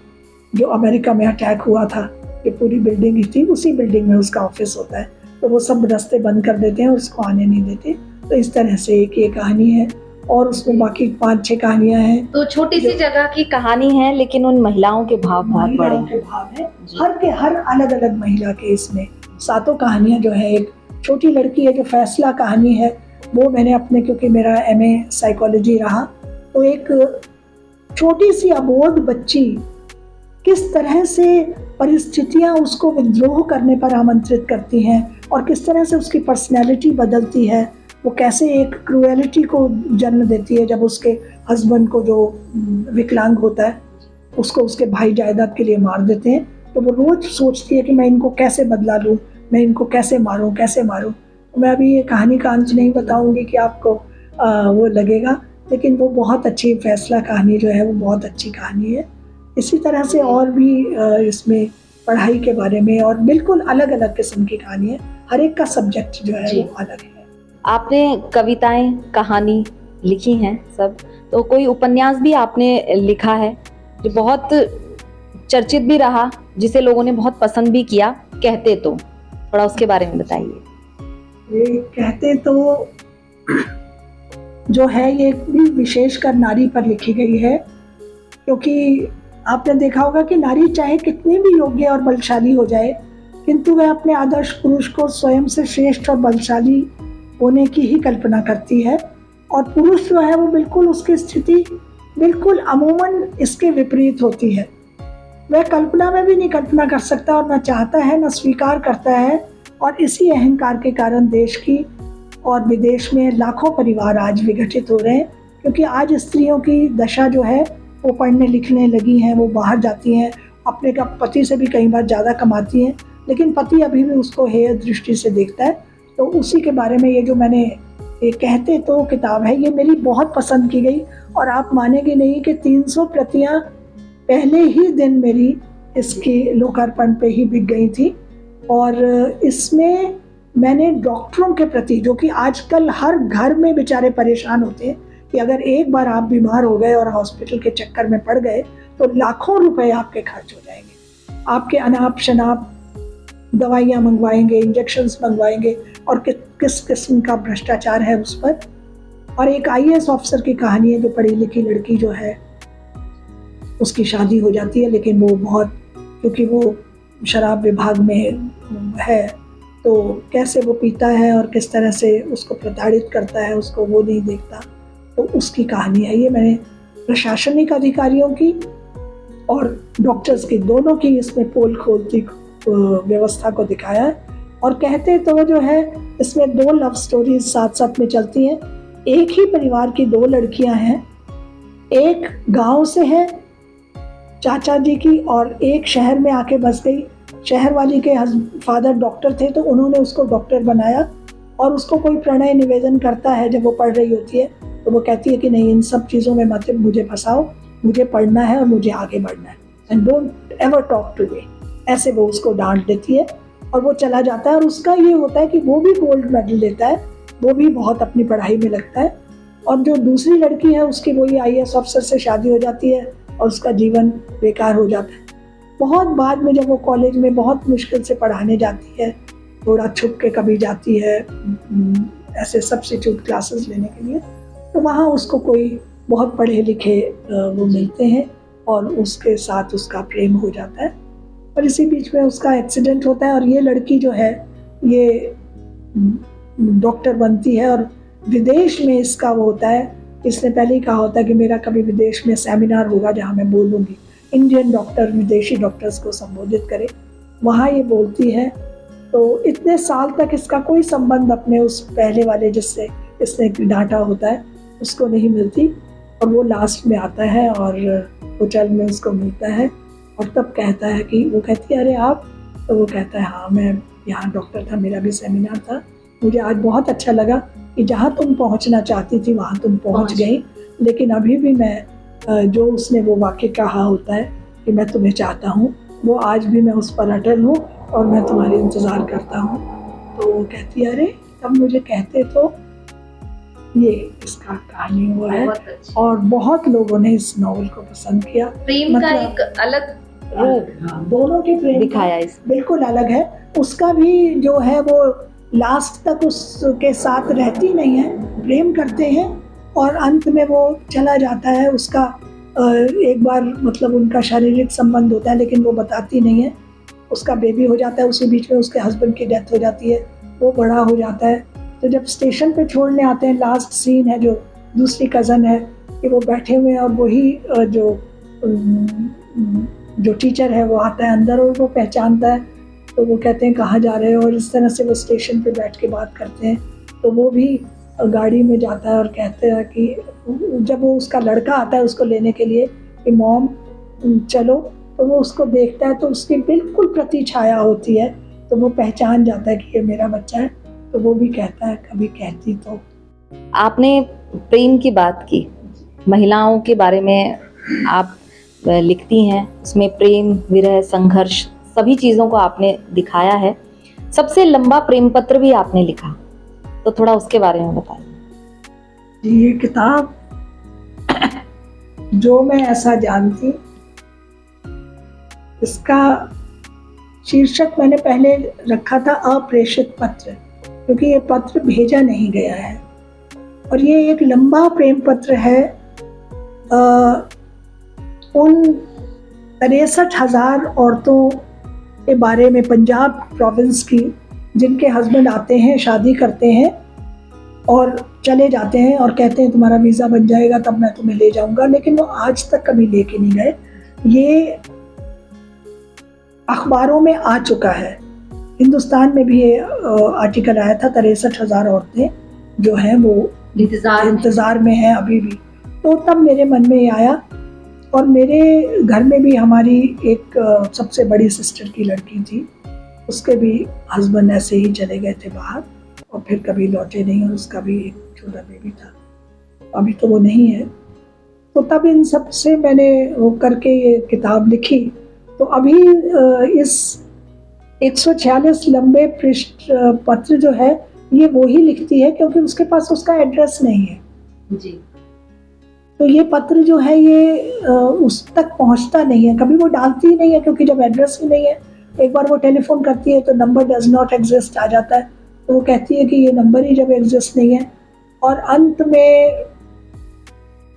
Speaker 1: जो अमेरिका में अटैक हुआ था, ये पूरी बिल्डिंग ही थी, उसी बिल्डिंग में उसका ऑफिस होता है, तो वो सब रास्ते बंद कर देते हैं और उसको आने नहीं देते। तो इस तरह से एक ये कहानी है, और उसमें बाकी 5-6 कहानियां हैं।
Speaker 2: तो छोटी सी जगह की कहानी है, लेकिन उन महिलाओं के भाव बहुत बड़े हैं।
Speaker 1: भाव है हर अलग अलग महिला के, इसमें 7 कहानियां जो है। एक छोटी लड़की है जो फैसला कहानी है, वो मैंने अपने, क्योंकि मेरा MA साइकोलॉजी रहा, तो एक छोटी सी अबोध बच्ची किस तरह से परिस्थितियां उसको विद्रोह करने पर आमंत्रित करती हैं, और किस तरह से उसकी पर्सनैलिटी बदलती है, वो कैसे एक क्रूएलिटी को जन्म देती है जब उसके हस्बैंड को, जो विकलांग होता है, उसको उसके भाई जायदाद के लिए मार देते हैं, तो वो रोज सोचती है कि मैं इनको कैसे बदला लूँ, मैं इनको कैसे मारूं। मैं अभी ये कहानी का अंत नहीं बताऊंगी कि आपको वो लगेगा, लेकिन वो बहुत अच्छी फैसला कहानी जो है वो बहुत अच्छी कहानी है। इसी तरह से और भी इसमें पढ़ाई के बारे में और बिल्कुल अलग अलग किस्म की कहानी है, हर एक का सब्जेक्ट जो है वो अलग है।
Speaker 2: आपने कविताएं, कहानी लिखी हैं सब, तो कोई उपन्यास भी आपने लिखा है जो बहुत चर्चित भी रहा, जिसे लोगों ने बहुत पसंद भी किया, कहते तो, थोड़ा उसके बारे में बताइए।
Speaker 1: ये कहते तो जो है ये भी विशेषकर नारी पर लिखी गई है, क्योंकि आपने देखा होगा कि नारी चाहे कितनी भी योग्य और बलशाली हो जाए, किंतु वह अपने आदर्श पुरुष को स्वयं से श्रेष्ठ और बलशाली होने की ही कल्पना करती है, और पुरुष जो है वो बिल्कुल, उसकी स्थिति बिल्कुल अमूमन इसके विपरीत होती है। वह कल्पना में भी नहीं कल्पना कर सकता, और न चाहता है, न स्वीकार करता है और इसी अहंकार के कारण देश की और विदेश में लाखों परिवार आज विघटित हो रहे हैं, क्योंकि आज स्त्रियों की दशा जो है वो पढ़ने लिखने लगी हैं, वो बाहर जाती हैं, अपने का पति से भी कई बार ज़्यादा कमाती हैं, लेकिन पति अभी भी उसको हेय दृष्टि से देखता है। तो उसी के बारे में ये जो मैंने ये कहते तो किताब है, ये मेरी बहुत पसंद की गई और आप मानेंगे नहीं कि 300 प्रतियां पहले ही दिन मेरी इसकी लोकार्पण पे ही बिक गई थी। और इसमें मैंने डॉक्टरों के प्रति, जो कि आजकल हर घर में बेचारे परेशान होते हैं कि अगर एक बार आप बीमार हो गए और हॉस्पिटल के चक्कर में पड़ गए तो लाखों रुपए आपके खर्च हो जाएंगे, आपके अनाप शनाप दवाइयाँ मंगवाएंगे, इंजेक्शन्स मंगवाएंगे, और किस किस्म का भ्रष्टाचार है उस पर। और एक IAS ऑफिसर की कहानी है, जो पढ़ी लिखी लड़की जो है उसकी शादी हो जाती है, लेकिन वो बहुत, क्योंकि वो शराब विभाग में है तो कैसे वो पीता है और किस तरह से उसको प्रताड़ित करता है, उसको वो नहीं देखता। तो उसकी कहानी है ये। मैंने प्रशासनिक अधिकारियों की और डॉक्टर्स की, दोनों की इसमें पोल खोलती व्यवस्था को दिखाया है। और कहते तो जो है इसमें 2 लव स्टोरीज साथ साथ में चलती हैं। एक ही परिवार की 2 लड़कियां हैं, एक गांव से है चाचा जी की और एक शहर में आके बस गई। शहर वाली के फादर डॉक्टर थे तो उन्होंने उसको डॉक्टर बनाया, और उसको कोई प्रणय निवेदन करता है जब वो पढ़ रही होती है तो वो कहती है कि नहीं, इन सब चीज़ों में मत मुझे फंसाओ, मुझे पढ़ना है और मुझे आगे बढ़ना है, and don't ever talk to me, ऐसे वो उसको डांट देती है और वो चला जाता है। और उसका ये होता है कि वो भी गोल्ड मेडल लेता है, वो भी बहुत अपनी पढ़ाई में लगता है। और जो दूसरी लड़की है उसकी वही IAS ऑफिसर से शादी हो जाती है और उसका जीवन बेकार हो जाता है। बहुत बाद में जब वो कॉलेज में बहुत मुश्किल से पढ़ाने जाती है, थोड़ा छुप के कभी जाती है ऐसे सब्स्टिट्यूट क्लासेस लेने के लिए, तो वहाँ उसको कोई बहुत पढ़े लिखे वो मिलते हैं और उसके साथ उसका प्रेम हो जाता है। और इसी बीच में उसका एक्सीडेंट होता है और ये लड़की जो है ये डॉक्टर बनती है और विदेश में इसका वो होता है। इसने पहले ही कहा होता है कि मेरा कभी विदेश में सेमिनार होगा जहाँ मैं बोलूँगी, इंडियन डॉक्टर विदेशी डॉक्टर्स को संबोधित करे, वहाँ ये बोलती है। तो इतने साल तक इसका कोई संबंध अपने उस पहले वाले जिससे इसने डांटा होता है उसको नहीं मिलती, और वो लास्ट में आता है और होटल में उसको मिलता है और तब कहता है कि, वो कहती है अरे आप, तो वो कहता है हाँ मैं यहाँ डॉक्टर था, मेरा भी सेमिनार था, मुझे आज बहुत अच्छा लगा कि जहाँ तुम पहुँचना चाहती थी वहाँ तुम पहुँच गई, लेकिन अभी भी मैं जो उसने वो वाक्य कहा होता है कि मैं तुम्हें चाहता हूँ, वो आज भी मैं उस पर अटल हूँ और मैं तुम्हारी इंतज़ार करता हूँ। तो वो कहती है अरे तब मुझे कहते तो। ये इसका कहानी हुआ है और बहुत लोगों ने इस नॉवल को पसंद किया।
Speaker 2: प्रेम का एक अलग रूप
Speaker 1: दोनों के प्रेम
Speaker 2: दिखाया इस
Speaker 1: बिल्कुल अलग है। उसका भी जो है वो लास्ट तक उसके साथ रहती नहीं है, प्रेम करते हैं और अंत में वो चला जाता है। उसका एक बार मतलब उनका शारीरिक संबंध होता है लेकिन वो बताती नहीं है। उसका बेबी हो जाता है, उसी बीच में उसके हस्बैंड की डेथ हो जाती है, वो बड़ा हो जाता है। तो जब स्टेशन पे छोड़ने आते हैं, लास्ट सीन है जो दूसरी कज़न है कि वो बैठे हुए हैं और वही जो टीचर है वो आता है अंदर और वो पहचानता है, तो वो कहते हैं कहाँ जा रहे हो, और इस तरह से वो स्टेशन पे बैठ के बात करते हैं। तो वो भी गाड़ी में जाता है और कहते हैं कि जब वो उसका लड़का आता है उसको लेने के लिए कि मॉम चलो, तो वो उसको देखता है तो उसकी बिल्कुल प्रति छाया होती है, तो वो पहचान जाता है कि ये मेरा बच्चा है। तो वो भी कहता है कभी कहती तो।
Speaker 2: आपने प्रेम की बात की, महिलाओं के बारे में आप लिखती हैं, उसमें प्रेम विरह संघर्ष सभी चीज़ों को आपने दिखाया है। सबसे लंबा प्रेम पत्र भी आपने लिखा, तो थोड़ा उसके बारे में बताइए।
Speaker 1: ये किताब जो मैं ऐसा जानती, इसका शीर्षक मैंने पहले रखा था अप्रेषित पत्र, क्योंकि ये पत्र भेजा नहीं गया है और ये एक लंबा प्रेम पत्र है उन 63,000 औरतों के बारे में पंजाब प्रोविंस की, जिनके हस्बैंड आते हैं, शादी करते हैं और चले जाते हैं और कहते हैं तुम्हारा वीज़ा बन जाएगा तब मैं तुम्हें ले जाऊंगा, लेकिन वो आज तक कभी लेके नहीं गए। ये अखबारों में आ चुका है हिंदुस्तान में भी ये आर्टिकल आया था, 63,000 औरतें जो हैं वो इंतज़ार में हैं अभी भी। तो तब मेरे मन में ये आया, और मेरे घर में भी हमारी एक सबसे बड़ी सिस्टर की लड़की थी, उसके भी हस्बैंड ऐसे ही चले गए थे बाहर और फिर कभी लौटे नहीं, और उसका भी एक छोटा बेबी था, अभी तो वो नहीं है। तो तब इन सब से मैंने वो करके ये किताब लिखी। तो अभी इस 146 लंबे पृष्ठ पत्र जो है ये वो ही लिखती है, क्योंकि उसके पास उसका एड्रेस नहीं है
Speaker 2: जी।
Speaker 1: तो ये पत्र जो है ये उस तक पहुंचता नहीं है, कभी वो डालती ही नहीं है, क्योंकि जब एड्रेस ही नहीं है, एक बार वो टेलीफोन करती है तो नंबर डज नॉट एग्जिस्ट आ जाता है, तो वो कहती है कि ये नंबर ही जब एग्जिस्ट नहीं है। और अंत में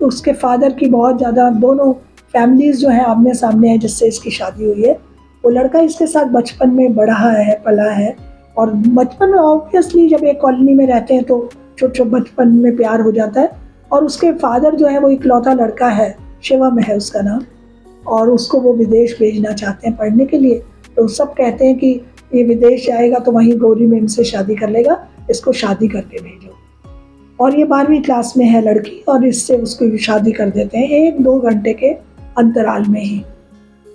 Speaker 1: उसके फादर की बहुत ज़्यादा, दोनों फैमिलीज जो हैं आमने सामने है जिससे इसकी शादी हुई है। वो लड़का इसके साथ बचपन में बढ़ा है, पला है, और बचपन में ऑब्वियसली जब एक कॉलोनी में रहते हैं तो छोटे बचपन में प्यार हो जाता है। और उसके फादर जो है वो इकलौता लड़का है, शिवम है उसका नाम, और उसको वो विदेश भेजना चाहते हैं पढ़ने के लिए। तो सब कहते हैं कि ये विदेश जाएगा तो वहीं गौरी मैम से शादी कर लेगा, इसको शादी करके भेजो। और ये 12वीं क्लास में है लड़की, और इससे उसकी शादी कर देते हैं 1-2 घंटे के अंतराल में ही।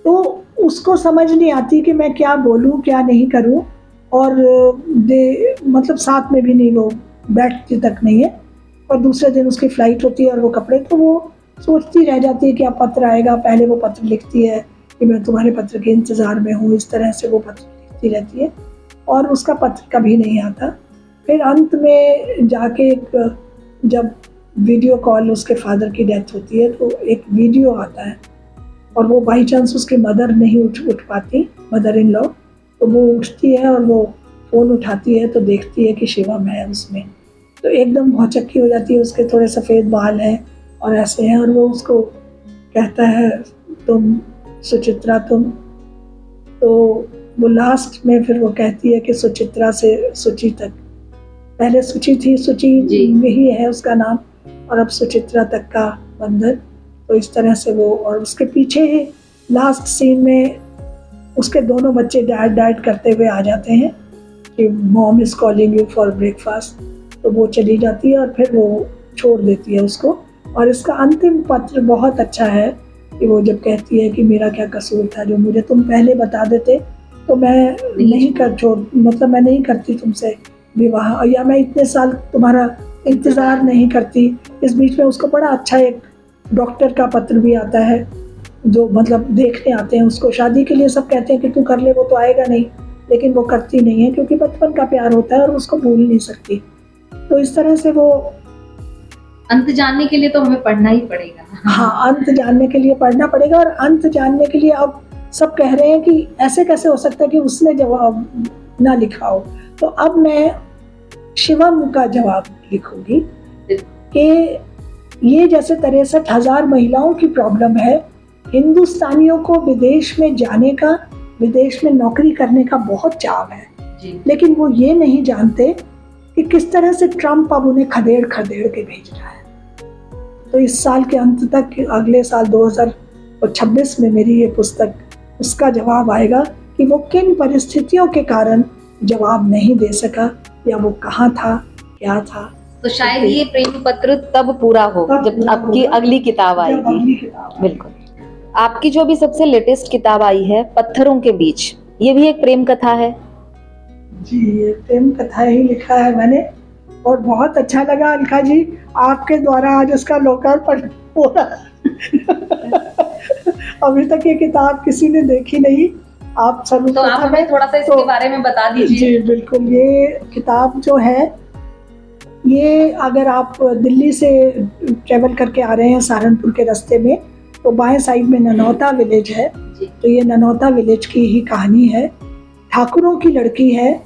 Speaker 1: तो उसको समझ नहीं आती कि मैं क्या बोलूँ क्या नहीं करूँ, और मतलब साथ में भी नहीं, वो बैठती तक नहीं है। और दूसरे दिन उसकी फ़्लाइट होती है और वो कपड़े, तो वो सोचती रह जाती है कि अब पत्र आएगा। पहले वो पत्र लिखती है कि मैं तुम्हारे पत्र के इंतज़ार में हूँ, इस तरह से वो पत्र लिखती रहती है, और उसका पत्र कभी नहीं आता। फिर अंत में जाके जब वीडियो कॉल, उसके फादर की डेथ होती है, तो एक वीडियो आता है, और वो बाई चांस उसकी मदर नहीं उठ पाती, मदर इन लॉ, तो वो उठती है और वो फ़ोन उठाती है तो देखती है कि शिवम है उसमें। तो एकदम भौचक्की हो जाती है, उसके थोड़े सफ़ेद बाल हैं और ऐसे हैं, और वो उसको कहता है तुम सुचित्रा तुम। तो वो लास्ट में फिर वो कहती है कि सुचित्रा से सुचि तक, पहले सुचि थी, सुचि यही है उसका नाम, और अब सुचित्रा तक का बंधन। तो इस तरह से वो, और उसके पीछे ही लास्ट सीन में उसके दोनों बच्चे डैड डैड करते हुए आ जाते हैं कि mom is calling you for breakfast. तो वो चली जाती है और फिर वो छोड़ देती है उसको। और इसका अंतिम पत्र बहुत अच्छा है कि वो जब कहती है कि मेरा क्या कसूर था, जो मुझे तुम पहले बता देते तो मैं मतलब मैं नहीं करती तुमसे विवाह, या मैं इतने साल तुम्हारा इंतज़ार नहीं करती। इस बीच में उसको बड़ा अच्छा एक डॉक्टर का पत्र भी आता है, जो मतलब देखने आते हैं उसको शादी के लिए। सब कहते हैं कि तू कर ले, वो तो आएगा नहीं, लेकिन वो करती नहीं है क्योंकि बचपन का प्यार होता है और उसको भूल नहीं सकती। तो इस तरह से वो,
Speaker 2: अंत जानने के लिए तो हमें पढ़ना ही पड़ेगा।
Speaker 1: हाँ, अंत जानने के लिए पढ़ना पड़ेगा। और अंत जानने के लिए अब सब कह रहे हैं कि ऐसे कैसे हो सकता है कि उसने जवाब ना लिखा हो। तो अब मैं शिवम का जवाब लिखूंगी कि ये जैसे 63,000 महिलाओं की प्रॉब्लम है, हिंदुस्तानियों को विदेश में जाने का, विदेश में नौकरी करने का बहुत चाव है
Speaker 2: जी।
Speaker 1: लेकिन वो ये नहीं जानते कि किस तरह से ट्रम्प अब उन्हें खदेड़ खदेड़ के भेज रहा है। तो इस साल के अंत तक, अगले साल 2026 में मेरी ये पुस्तक, उसका जवाब आएगा कि वो किन परिस्थितियों के कारण जवाब नहीं दे सका, या वो कहाँ था, क्या था।
Speaker 2: तो शायद ये प्रेम पत्र तब पूरा हो जब आपकी अगली किताब आएगी। बिल्कुल। आपकी जो भी सबसे लेटेस्ट किताब आई है, पत्थरों के बीच, ये भी एक प्रेम कथा है
Speaker 1: जी। ये प्रेम कथा ही लिखा है मैंने, और बहुत अच्छा लगा अलका जी, आपके द्वारा आज उसका लोकार्पण हो रहा। अभी तक ये किताब किसी ने देखी नहीं, आप सब।
Speaker 2: तो आप हमें थोड़ा सा इसके बारे में बता दीजिए।
Speaker 1: जी बिल्कुल। ये किताब जो है, ये अगर आप दिल्ली से ट्रेवल करके आ रहे हैं सहारनपुर के रास्ते में, तो बाएं साइड में ननौता विलेज है। तो ये ननौता विलेज की ही कहानी है। ठाकुरों की लड़की है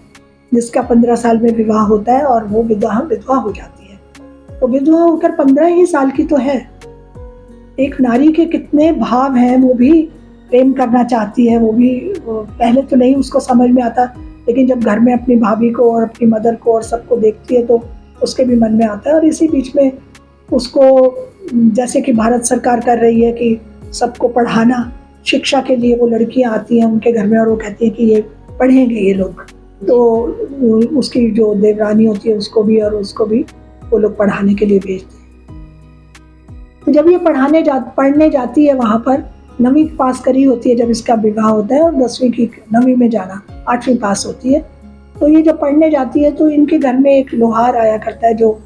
Speaker 1: जिसका 15 साल में विवाह होता है, और वो विधवा हो जाती है। तो विधवा होकर 15 ही साल की तो है। एक नारी के कितने भाव हैं, वो भी प्रेम करना चाहती है, वो भी पहले तो नहीं उसको समझ में आता, लेकिन जब घर में अपनी भाभी को और अपनी मदर को और सबको देखती है तो उसके भी मन में आता है। और इसी बीच में उसको, जैसे कि भारत सरकार कर रही है कि सबको पढ़ाना, शिक्षा के लिए वो लड़कियां आती हैं उनके घर में और वो कहती हैं कि ये पढ़ेंगे ये लोग, तो उसकी जो देवरानी होती है उसको भी और उसको भी वो लोग पढ़ाने के लिए भेजते हैं। तो जब ये पढ़ने जाती है वहाँ पर, 9वीं पास करी होती है जब इसका विवाह होता है, और 10वीं की 9वीं में जाना, 8वीं पास होती है। तो ये जब पढ़ने जाती है तो इनके घर में एक लोहार आया करता है जो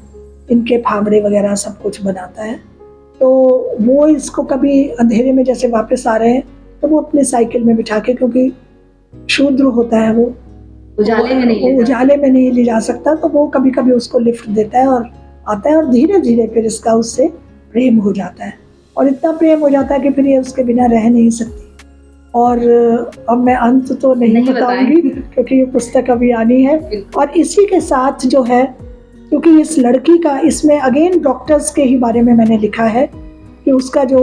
Speaker 1: इनके फावड़े वगैरह सब कुछ बनाता है। तो वो इसको कभी अंधेरे में जैसे वापस आ रहे हैं तो वो अपने साइकिल में बिठा के, क्योंकि शूद्र होता है वो उजाले में नहीं ले जा सकता, तो वो कभी कभी उसको लिफ्ट देता है और आता है, और धीरे धीरे फिर इसका उससे प्रेम हो जाता है, और इतना प्रेम हो जाता है कि फिर ये उसके बिना रह नहीं सकती। और अब मैं अंत तो नहीं बताऊंगी क्योंकि ये पुस्तक अभी आनी है। और इसी के साथ जो है, क्योंकि इस लड़की का, इसमें अगेन डॉक्टर्स के ही बारे में मैंने लिखा है कि उसका जो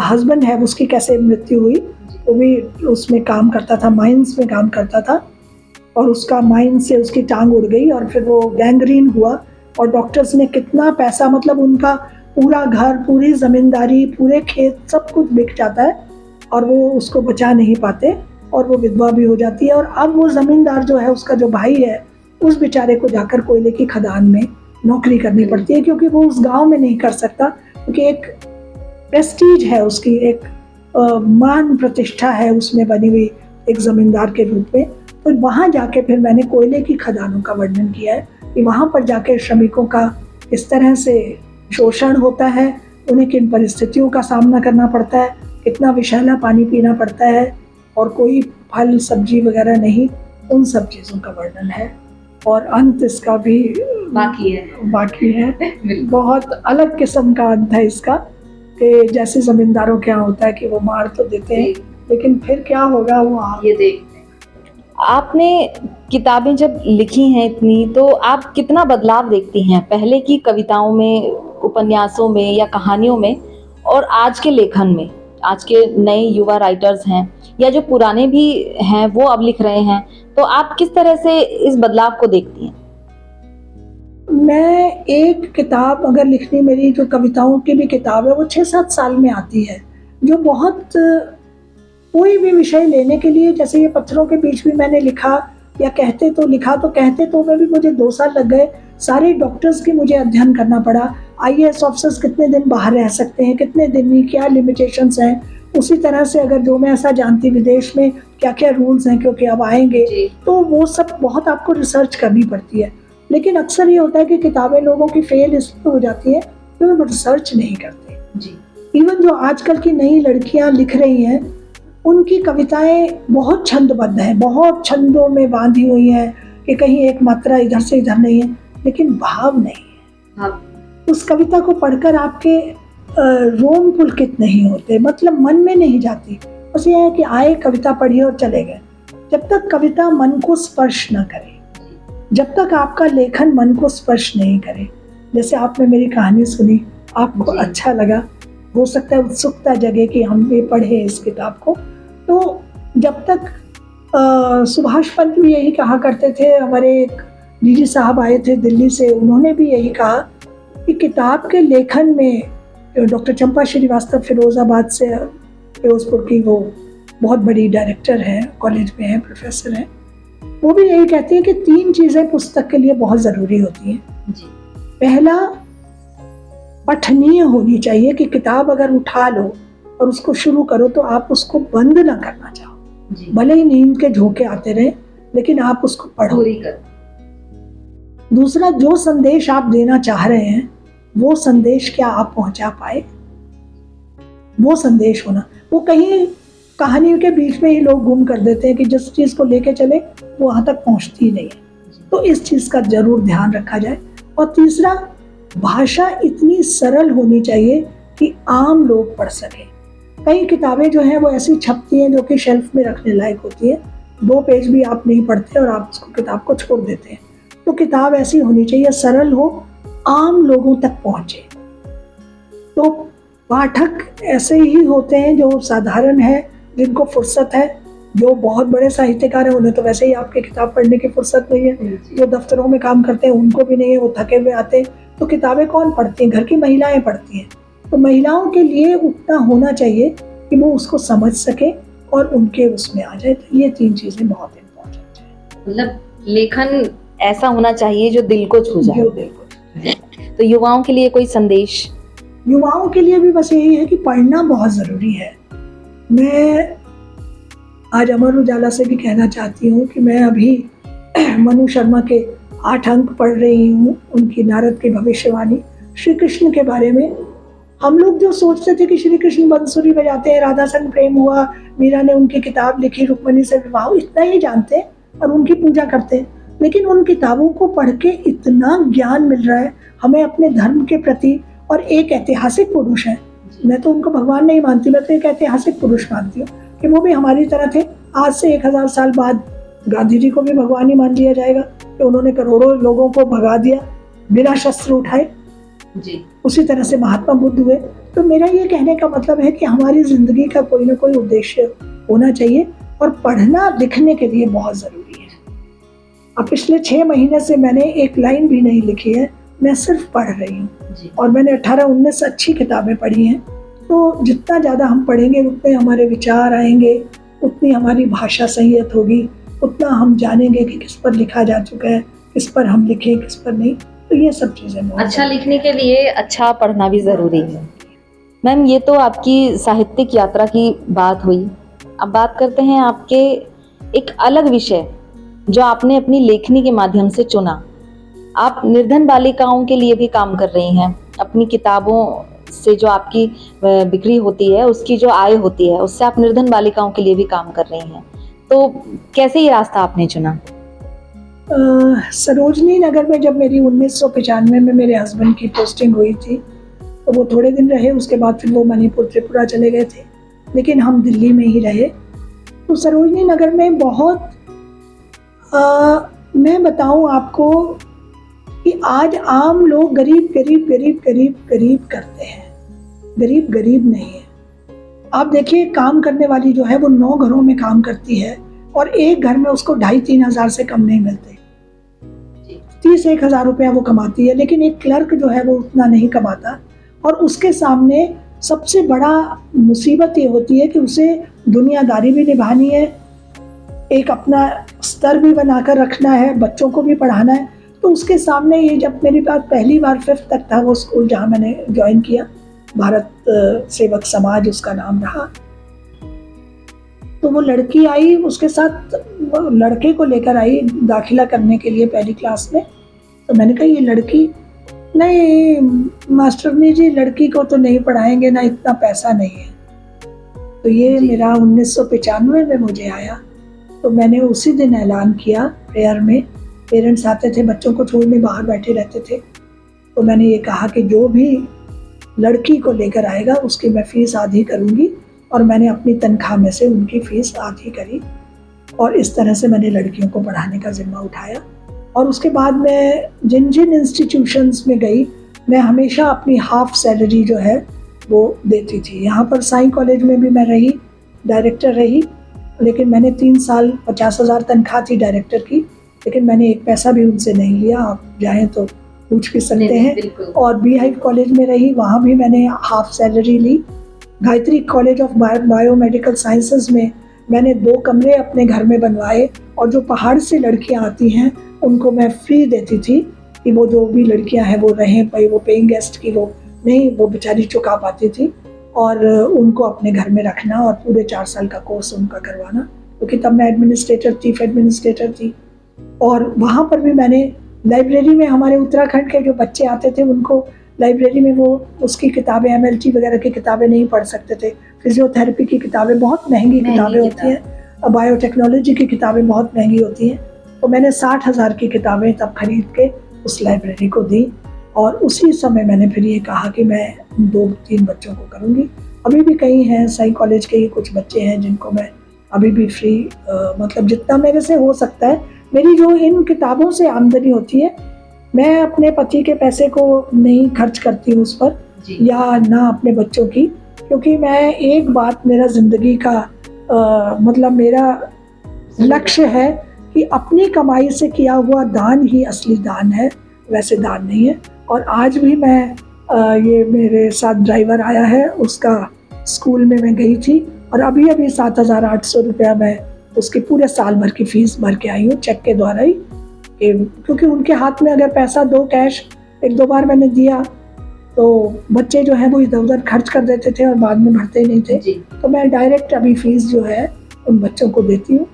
Speaker 1: हस्बैंड है उसकी कैसे मृत्यु हुई। वो भी उसमें काम करता था, माइंस में काम करता था, और उसका माइन से उसकी टांग उड़ गई और फिर वो गैंग्रीन हुआ, और डॉक्टर्स ने कितना पैसा, मतलब उनका पूरा घर, पूरी जमींदारी, पूरे खेत, सब कुछ बिक जाता है और वो उसको बचा नहीं पाते, और वो विधवा भी हो जाती है। और अब वो जमींदार जो है, उसका जो भाई है, उस बेचारे को जाकर कोयले की खदान में नौकरी करनी पड़ती है, क्योंकि वो उस गांव में नहीं कर सकता, क्योंकि एक प्रेस्टीज है उसकी, एक मान प्रतिष्ठा है उसमें बनी हुई एक जमींदार के रूप में। तो वहाँ जाके फिर मैंने कोयले की खदानों का वर्णन किया है कि वहाँ पर जाके श्रमिकों का इस तरह से शोषण होता है, उन्हें किन परिस्थितियों का सामना करना पड़ता है, कितना विषैला पानी पीना पड़ता है, और कोई फल सब्जी वगैरह नहीं, उन सब चीज़ों का वर्णन है। और अंत इसका भी बाकी है बहुत अलग किस्म का अंत है इसका, कि जैसे जमींदारों के यहाँ होता है कि वो मार तो देते हैं, लेकिन फिर क्या होगा वो ये देखते हैं।
Speaker 2: आपने किताबें जब लिखी हैं इतनी, तो आप कितना बदलाव देखती हैं पहले की कविताओं में, उपन्यासों में या कहानियों में, और आज के लेखन में? आज के नए युवा राइटर्स हैं या जो पुराने भी हैं वो अब लिख रहे हैं, तो आप किस तरह से इस बदलाव को देखती हैं?
Speaker 1: मैं एक किताब अगर लिखनी, मेरी जो कविताओं की भी किताब है वो 6-7 साल में आती है, जो बहुत कोई भी विषय लेने के लिए, जैसे ये पत्थरों के बीच भी मैंने लिखा, या कहते तो में भी मुझे 2 साल लग गए। सारे डॉक्टर्स की मुझे अध्ययन करना पड़ा, IAS ऑफिसर्स कितने दिन बाहर रह सकते हैं, कितने दिन नहीं, क्या लिमिटेशंस हैं। उसी तरह से अगर जो मैं ऐसा जानती विदेश में क्या क्या रूल्स हैं, क्योंकि अब आएंगे, तो वो सब बहुत आपको रिसर्च करनी पड़ती है। लेकिन अक्सर ये होता है कि किताबें लोगों की फेल इसलिए हो जाती है क्योंकि वो रिसर्च नहीं करते। इवन जो आजकल की नई लड़कियां लिख रही हैं, उनकी कविताएं बहुत छंदबद्ध हैं, बहुत छंदों में बांधी हुई हैं कि कहीं एक मात्रा इधर से इधर नहीं है, लेकिन भाव नहीं है। उस कविता को पढ़कर आपके रोम पुलकित नहीं होते, मतलब मन में नहीं जाती। बस ये है कि आए, कविता पढ़िए और चले गए। जब तक कविता मन को स्पर्श न करे, जब तक आपका लेखन मन को स्पर्श नहीं करे, जैसे आपने मेरी कहानी सुनी, आपको अच्छा लगा, हो सकता है उत्सुकता जगे कि हम ये पढ़े इस किताब को, तो जब तक सुभाष पंत भी यही कहा करते थे, हमारे एक डीजी साहब आए थे दिल्ली से, उन्होंने भी यही कहा कि किताब के लेखन में, डॉक्टर चंपा श्रीवास्तव फिरोजाबाद से, फिरोजपुर की, वो बहुत बड़ी डायरेक्टर हैं, कॉलेज में हैं, प्रोफेसर हैं, वो भी यही कहती है कि 3 चीजें पुस्तक के लिए बहुत जरूरी होती हैं। पहला, पठनीय होनी चाहिए, कि किताब अगर उठा लो और उसको शुरू करो तो आप उसको बंद ना करना चाहो, भले ही नींद के झोंके आते रहे, लेकिन आप उसको पढ़ो। दूसरा, जो संदेश आप देना चाह रहे हैं वो संदेश क्या आप पहुंचा पाए, वो संदेश होना। वो कहीं कहानी के बीच में ही लोग गुम कर देते हैं कि जिस चीज को लेके चले वो वहां तक पहुंचती नहीं है, तो इस चीज का जरूर ध्यान रखा जाए। और तीसरा, भाषा इतनी सरल होनी चाहिए कि आम लोग पढ़ सके। कई किताबें जो हैं वो ऐसी छपती हैं जो कि शेल्फ में रखने लायक होती है, 2 पेज भी आप नहीं पढ़ते और आप उसको किताब को छोड़ देते हैं। तो किताब ऐसी होनी चाहिए, सरल हो, आम लोगों तक पहुंचे। तो पाठक ऐसे ही होते हैं जो साधारण है, जिनको फुर्सत है। जो बहुत बड़े साहित्यकार हैं उन्हें तो वैसे ही आपकी किताब पढ़ने की फुर्सत नहीं है, जो दफ्तरों में काम करते हैं उनको भी नहीं है, वो थके हुए आते हैं। तो किताबें कौन पढ़ती हैं? घर की महिलाएं पढ़ती हैं। तो महिलाओं के लिए उतना होना चाहिए कि वो उसको समझ सके और उनके उसमें आ जाए। तो ये 3 चीजें बहुत इम्पोर्टेंट है।
Speaker 2: मतलब लेखन ऐसा होना चाहिए जो दिल को छू जाए।
Speaker 1: जो बिल्कुल।
Speaker 2: तो युवाओं के लिए कोई संदेश?
Speaker 1: युवाओं के लिए भी बस यही है कि पढ़ना बहुत ज़रूरी है। मैं आज अमर उजाला से भी कहना चाहती हूँ कि मैं अभी मनु शर्मा के 8 अंक पढ़ रही हूँ, उनकी नारद की भविष्यवाणी श्री कृष्ण के बारे में। हम लोग जो सोचते थे कि श्री कृष्ण बंसुरी बजाते हैं, राधा संग प्रेम हुआ, मीरा ने उनकी किताब लिखी रुक्मणी से विवाह, इतना ही जानते हैं और उनकी पूजा करते हैं। लेकिन उन किताबों को पढ़ के इतना ज्ञान मिल रहा है हमें अपने धर्म के प्रति। और एक ऐतिहासिक पुरुष है, मैं तो उनको भगवान नहीं मानती, मैं तो एक ऐतिहासिक पुरुष मानती हूँ कि वो भी हमारी तरह थे। आज से 1000 साल बाद गांधी जी को भी भगवान ही मान लिया जाएगा कि उन्होंने करोड़ों लोगों को भगा दिया बिना शस्त्र उठाए
Speaker 2: जी।
Speaker 1: उसी तरह से महात्मा बुद्ध हुए। तो मेरा ये कहने का मतलब है कि हमारी जिंदगी का कोई ना कोई उद्देश्य होना चाहिए और पढ़ना लिखने के लिए बहुत जरूरी है। अब पिछले 6 महीने से मैंने एक लाइन भी नहीं लिखी है, मैं सिर्फ पढ़ रही हूँ और मैंने 18-19 अच्छी किताबें पढ़ी हैं। तो जितना ज़्यादा हम पढ़ेंगे उतने हमारे विचार आएंगे, उतनी हमारी भाषा संयत होगी, उतना हम जानेंगे कि किस पर लिखा जा चुका है, किस पर हम लिखें, किस पर नहीं। तो ये सब चीज़ें
Speaker 2: अच्छा लिखने के लिए अच्छा पढ़ना भी ज़रूरी है। मैम, ये तो आपकी साहित्यिक यात्रा की बात हुई। अब बात करते हैं आपके एक अलग विषय जो आपने अपनी लेखनी के माध्यम से चुना। आप निर्धन बालिकाओं के लिए भी काम कर रही हैं। अपनी किताबों से जो आपकी बिक्री होती है, उसकी जो आय होती है, उससे आप निर्धन बालिकाओं के लिए भी काम कर रही हैं। तो कैसे ये रास्ता आपने चुना?
Speaker 1: सरोजनी नगर में जब मेरी 1995 में मेरे हस्बैंड की पोस्टिंग हुई थी तो वो थोड़े दिन रहे, उसके बाद फिर वो मणिपुर त्रिपुरा चले गए थे, लेकिन हम दिल्ली में ही रहे। तो सरोजनी नगर में बहुत मैं बताऊं आपको कि आज आम लोग गरीब गरीब गरीब गरीब गरीब करते हैं, गरीब गरीब नहीं है। आप देखिए, काम करने वाली जो है वो 9 घरों में काम करती है और एक घर में उसको 2,500-3 हज़ार से कम नहीं मिलते। 30-1 हज़ार रुपया वो कमाती है, लेकिन एक क्लर्क जो है वो उतना नहीं कमाता। और उसके सामने सबसे बड़ा मुसीबत ये होती है कि उसे दुनियादारी भी निभानी है, एक अपना स्तर भी बनाकर रखना है, बच्चों को भी पढ़ाना है। तो उसके सामने ये, जब मेरी बात पहली बार 5th तक था वो स्कूल जहाँ मैंने ज्वाइन किया, भारत सेवक समाज उसका नाम रहा, तो वो लड़की आई, उसके साथ लड़के को लेकर आई दाखिला करने के लिए पहली क्लास में। तो मैंने कहा ये लड़की, नहीं मास्टरनी जी, लड़की को तो नहीं पढ़ाएंगे ना, इतना पैसा नहीं है। तो ये मेरा 1995 में मुझे आया। तो मैंने उसी दिन ऐलान किया प्रेयर में, पेरेंट्स आते थे बच्चों को छोड़ने, बाहर बैठे रहते थे। तो मैंने ये कहा कि जो भी लड़की को लेकर आएगा उसकी मैं फीस आधी करूँगी, और मैंने अपनी तनख्वाह में से उनकी फीस आधी करी। और इस तरह से मैंने लड़कियों को पढ़ाने का जिम्मा उठाया। और उसके बाद मैं जिन जिन इंस्टीट्यूशंस में गई, मैं हमेशा अपनी हाफ सैलरी जो है वो देती थी। यहाँ पर साई कॉलेज में भी मैं रही, डायरेक्टर रही, लेकिन मैंने 3 साल 50,000 तनख्वाह थी डायरेक्टर की, लेकिन मैंने एक पैसा भी उनसे नहीं लिया। आप जाएँ तो पूछ भी सकते हैं। और बीहाइव कॉलेज में रही, वहाँ भी मैंने हाफ सैलरी ली। Gayatri college of biomedical sciences में मैंने 2 कमरे अपने घर में बनवाए, और जो पहाड़ से लड़कियां आती हैं उनको मैं फ्री देती थी कि वो जो भी लड़कियां हैं वो रहें, भाई वो पेइंग गेस्ट की वो नहीं, वो बेचारी चुका पाती थी, और उनको अपने घर में रखना और पूरे 4 साल का कोर्स उनका करवाना, क्योंकि तब मैं एडमिनिस्ट्रेटर, चीफ एडमिनिस्ट्रेटर थी। और वहाँ पर भी मैंने लाइब्रेरी में, हमारे उत्तराखंड के जो बच्चे आते थे उनको लाइब्रेरी में वो उसकी किताबें, MLT वगैरह की किताबें नहीं पढ़ सकते थे, फिजियोथेरेपी की किताबें, बहुत महंगी किताबें होती हैं, बायोटेक्नोलॉजी की किताबें बहुत महंगी होती हैं। तो मैंने 60,000 की किताबें तब खरीद के उस लाइब्रेरी को दी। और उसी समय मैंने फिर ये कहा कि मैं 2-3 बच्चों को करूँगी। अभी भी कई हैं, साई कॉलेज के ही कुछ बच्चे हैं जिनको मैं अभी भी फ्री, मतलब जितना मेरे से हो सकता है, मेरी जो इन किताबों से आमदनी होती है, मैं अपने पति के पैसे को नहीं खर्च करती हूँ उस पर, या ना अपने बच्चों की, क्योंकि मैं एक बात, मेरा ज़िंदगी का मतलब मेरा लक्ष्य है कि अपनी कमाई से किया हुआ दान ही असली दान है, वैसे दान नहीं है। और आज भी मैं ये मेरे साथ ड्राइवर आया है, उसका स्कूल में मैं गई थी, और अभी 7,800 रुपया मैं उसके पूरे साल भर की फ़ीस भर के आई हूँ, चेक के द्वारा ही। क्योंकि उनके हाथ में अगर पैसा दो कैश, एक दो बार मैंने दिया तो बच्चे जो है वो इधर उधर खर्च कर देते थे और बाद में भरते ही नहीं थे। तो मैं डायरेक्ट अभी फीस जो है उन बच्चों को देती हूँ।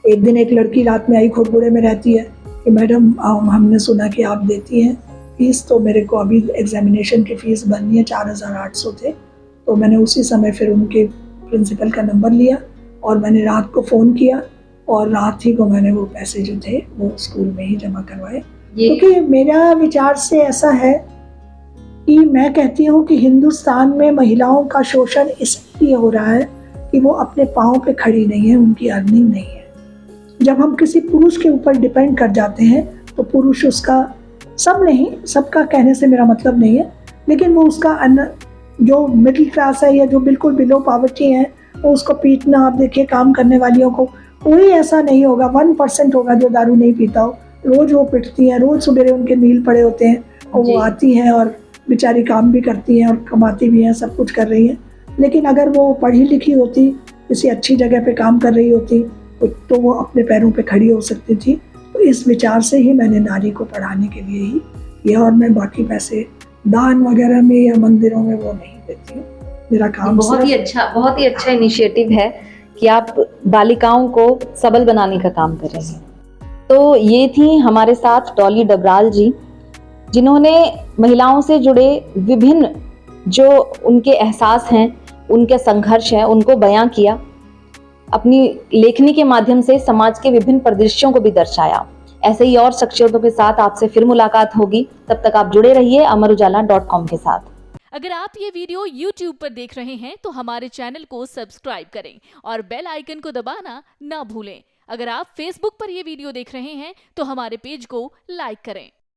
Speaker 1: एक दिन एक लड़की रात में आई, खोटबुड़े में रहती है, कि मैडम हमने सुना कि आप देती हैं फीस, तो मेरे को अभी एग्जामिनेशन की फ़ीस भरनी है, 4,800 थे। तो मैंने उसी समय फिर उनके प्रिंसिपल का नंबर लिया और मैंने रात को फ़ोन किया और रात ही को मैंने वो पैसे जो थे वो स्कूल में ही जमा करवाए। क्योंकि मेरा विचार से ऐसा है कि मैं कहती हूँ कि हिंदुस्तान में महिलाओं का शोषण इसलिए हो रहा है कि वो अपने पाँव पे खड़ी नहीं है, उनकी अर्निंग नहीं है। जब हम किसी पुरुष के ऊपर डिपेंड कर जाते हैं तो पुरुष उसका, सब नहीं, सबका कहने से मेरा मतलब नहीं है, लेकिन वो उसका जो मिडिल क्लास है या जो बिल्कुल बिलो पॉवर्टी है वो उसको पीटना, आप देखिए काम करने वालियों को कोई ऐसा नहीं होगा, 1% होगा जो दारू नहीं पीता हो। रोज़ वो पिटती हैं, रोज़ सुबह उनके नील पड़े होते हैं और वो आती हैं और बेचारी काम भी करती हैं और कमाती भी हैं, सब कुछ कर रही हैं। लेकिन अगर वो पढ़ी लिखी होती, किसी अच्छी जगह पे काम कर रही होती तो वो अपने पैरों पे खड़ी हो सकती थी। तो इस विचार से ही मैंने नारी को पढ़ाने के लिए ही किया, और मैं बाकी पैसे दान वगैरह में या मंदिरों में वो नहीं देती हूँ। मेरा काम
Speaker 2: बहुत ही अच्छा इनिशिएटिव है कि आप बालिकाओं को सबल बनाने का काम कर रहे हैं। तो ये थी हमारे साथ डॉली डबराल जी, जिन्होंने महिलाओं से जुड़े विभिन्न जो उनके एहसास हैं, उनके संघर्ष है, उनको बयां किया, अपनी लेखनी के माध्यम से समाज के विभिन्न परिदृश्यों को भी दर्शाया। ऐसे ही और शख्सियतों के साथ आपसे फिर मुलाकात होगी। तब तक आप जुड़े रहिए amarujala.com के साथ।
Speaker 3: अगर आप ये वीडियो YouTube पर देख रहे हैं तो हमारे चैनल को सब्सक्राइब करें और बेल आइकन को दबाना ना भूलें। अगर आप Facebook पर ये वीडियो देख रहे हैं तो हमारे पेज को लाइक करें।